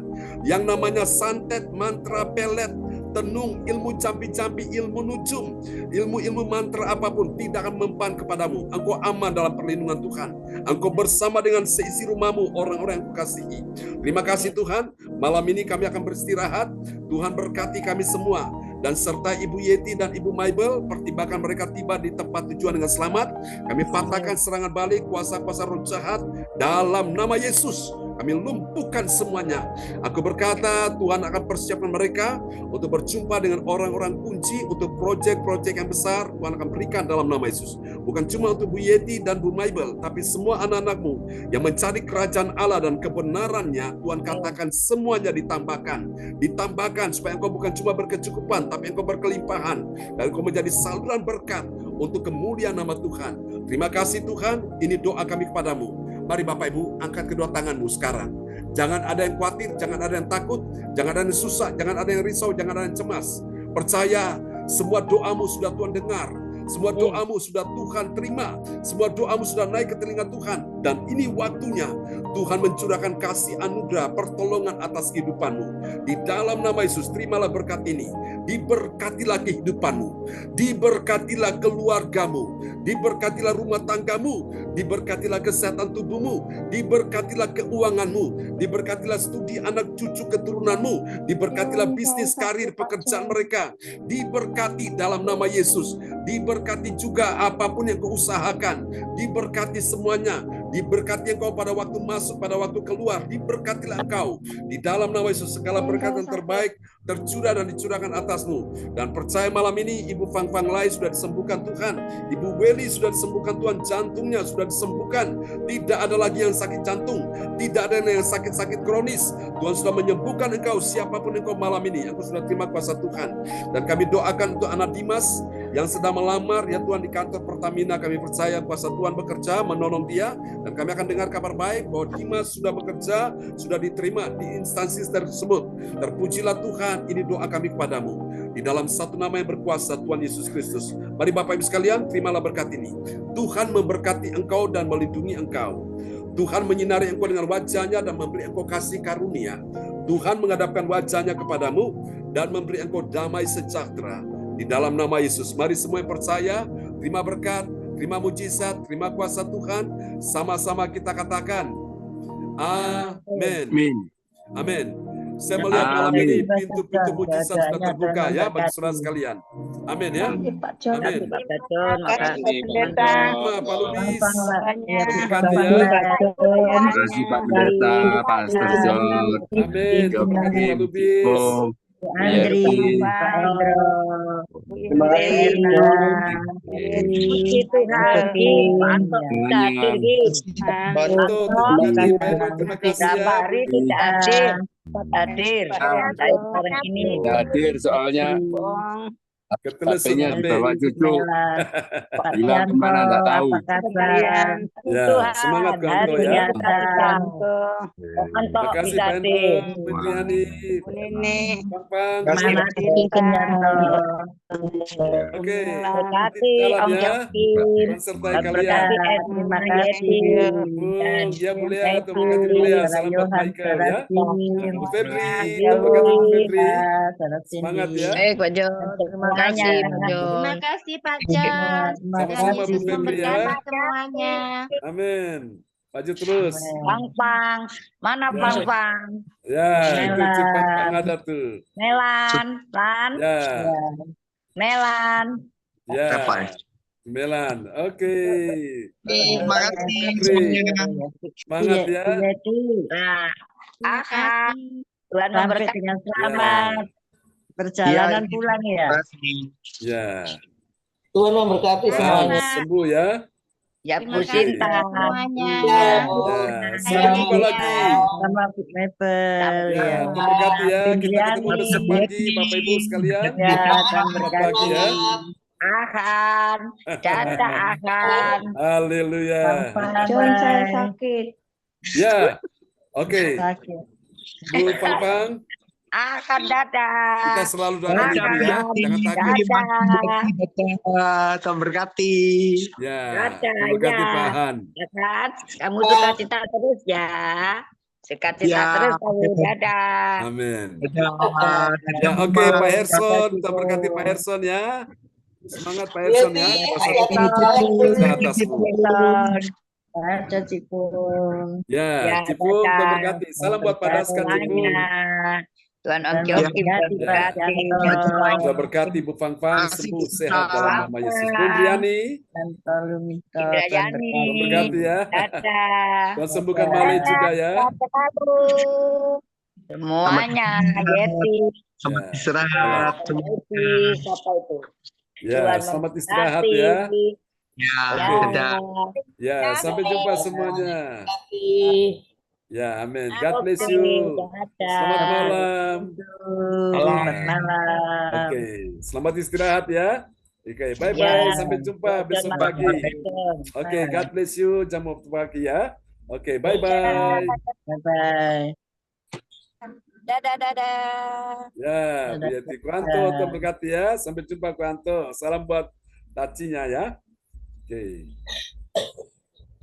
Yang namanya santet, mantra, pelet, tenung, ilmu campi-campi, ilmu nujum, ilmu-ilmu mantra apapun tidak akan mempan kepadamu. Engkau aman dalam perlindungan Tuhan. Engkau bersama dengan seisi rumahmu, orang-orang yang kukasihi. Terima kasih Tuhan. Malam ini kami akan beristirahat. Tuhan berkati kami semua. Dan serta Ibu Yeti dan Ibu Maibel, pertimbangkan mereka tiba di tempat tujuan dengan selamat. Kami patahkan serangan balik kuasa-kuasa roh jahat dalam nama Yesus. Kami lumpuhkan semuanya. Aku berkata, Tuhan akan persiapkan mereka untuk berjumpa dengan orang-orang kunci untuk proyek-proyek yang besar. Tuhan akan berikan dalam nama Yesus. Bukan cuma untuk Bu Yeti dan Bu Maibel, tapi semua anak-anakmu yang mencari kerajaan Allah dan kebenarannya, Tuhan katakan semuanya ditambahkan supaya engkau bukan cuma berkecukupan, tapi engkau berkelimpahan dan engkau menjadi saluran berkat untuk kemuliaan nama Tuhan. Terima kasih Tuhan, ini doa kami kepadamu. Mari Bapak Ibu, angkat kedua tanganmu sekarang. Jangan ada yang khawatir, jangan ada yang takut, jangan ada yang susah, jangan ada yang risau, jangan ada yang cemas. Percaya, semua doamu sudah Tuhan dengar. Semua doamu sudah Tuhan terima. Semua doamu sudah naik ke telinga Tuhan. Dan ini waktunya Tuhan mencurahkan kasih anugerah pertolongan atas kehidupanmu. Di dalam nama Yesus, terimalah berkat ini. Diberkatilah kehidupanmu. Diberkatilah keluargamu. Diberkatilah rumah tanggamu. Diberkatilah kesehatan tubuhmu. Diberkatilah keuanganmu. Diberkatilah studi anak cucu keturunanmu. Diberkatilah bisnis, karir, pekerjaan mereka. Diberkati dalam nama Yesus. Diberkati juga apapun yang kau usahakan. Diberkati semuanya. Diberkati engkau pada waktu masuk, pada waktu keluar. Diberkatilah engkau. Di dalam nama Yesus, segala berkat yang terbaik tercurah dan dicurahkan atasmu. Dan percaya malam ini, Ibu Fang Fang Lai sudah disembuhkan Tuhan. Ibu Weli sudah disembuhkan Tuhan. Jantungnya sudah disembuhkan. Tidak ada lagi yang sakit jantung. Tidak ada yang sakit-sakit kronis. Tuhan sudah menyembuhkan engkau, siapapun engkau malam ini. Aku sudah terima kuasa Tuhan. Dan kami doakan untuk anak Dimas yang sedang melamar, ya Tuhan, di kantor Pertamina. Kami percaya kuasa Tuhan bekerja, menolong dia. Dan kami akan dengar kabar baik bahwa Dimas sudah bekerja, sudah diterima di instansi tersebut. Terpujilah Tuhan, ini doa kami kepadamu. Di dalam satu nama yang berkuasa, Tuhan Yesus Kristus. Mari Bapak Ibu sekalian, terimalah berkat ini. Tuhan memberkati engkau dan melindungi engkau. Tuhan menyinari engkau dengan wajahnya dan memberi engkau kasih karunia. Tuhan menghadapkan wajahnya kepadamu dan memberi engkau damai sejahtera. Di dalam nama Yesus, mari semua yang percaya, terima berkat, terima mujizat, terima kuasa Tuhan. Sama-sama kita katakan, amin. Amin. Saya melihat malam ini pintu-pintu mujizat sudah terbuka ya bagi saudara sekalian. Amin ya. Amin. Pak Lubis. Terima kasih Pak Pendeta, Pastor John. Amin. Terima kasih Pak Lubis. Andri, Pak Endro, Terima kasih. Terima kasih. Hadir soalnya HP-nya dibawa cucu. Bilang kemana nggak tahu. Ya, semangat kawan ya. Terima kasih Pak Hendro, Mendiani, Bang. Oke, jalan ya. Sertai kalian. Terima kasih. Ya mulia, terima kasih mulia. Salam buat Michael ya. Bu Febri, terima kasih Bu Febri. Semangat ya. Baik Pak John, terima kasih Pak John. Terima kasih Pak John. Sama-sama Bu Febri ya. Semuanya. Amin. Maju terus. Pang, mana Pang? Ya, itu cepat Pang ada tuh. Melan. Ya. Melan. Ya. Melan. Oke. Terima kasih. Semangat ya. Tuhan memberkati dengan selamat. Perjalanan pulang ya. Ya. Tuhan memberkati semuanya. Sembuh ya. Ya Bu Cinta semuanya. Sampai jumpa lagi. Sama Bu Mebel. Ya, memberkati ya. Kita ketemu besok pagi Bapak Ibu sekalian. Berkati ya. Akan. Dadah Akan. Haleluya. John saya sakit. Ya. Oke. Bu Pang. Akan dadah. Kita selalu doakan Ibu ya. Jangan takut. Tuhan berkati. Ya. Berkati Pak Han. Akan. Kamu sukacita terus ya. Sukacita terus kamu. Dadah. Amin. Ya, oke Pak Herson. Kita berkati Pak Herson ya. Semangat Pak Herson ya. Ada Cipung. Ya, Cipung kita berkati. Salam buat Pak Daska Cipung. Tuhan Om Tuhan Joki memberkati Pak berkati Janto. Tuhan berkati Bu Fang Fang, sembuh sehat dalam nama Yesus. Bu Indriani, Dan Tolu Mito, Tuhan Indrayani. Tuhan berkati ya. Dadah. Tuhan sembuhkan Male juga ya. Semuanya, Yeti. Ya. Istirahat. Yeti, siapa itu? Ya, Tuhan selamat memberkati. istirahat ya. Ya, Ya. dadah. Ya, sampai jumpa semuanya. Ya, amin. God bless Oke, you. dadah. Selamat malam. Selamat Ya. malam. Oke, selamat istirahat ya. Oke, bye-bye. Ya. Sampai jumpa besok pagi. Oke, God bless you. Jam waktu pagi ya. Oke, bye-bye. Bye-bye. Dadah. Ya, Bu Yeti Kuanto, Tuhan berkati ya. Sampai jumpa Kuanto. Salam buat tacinya ya. Oke.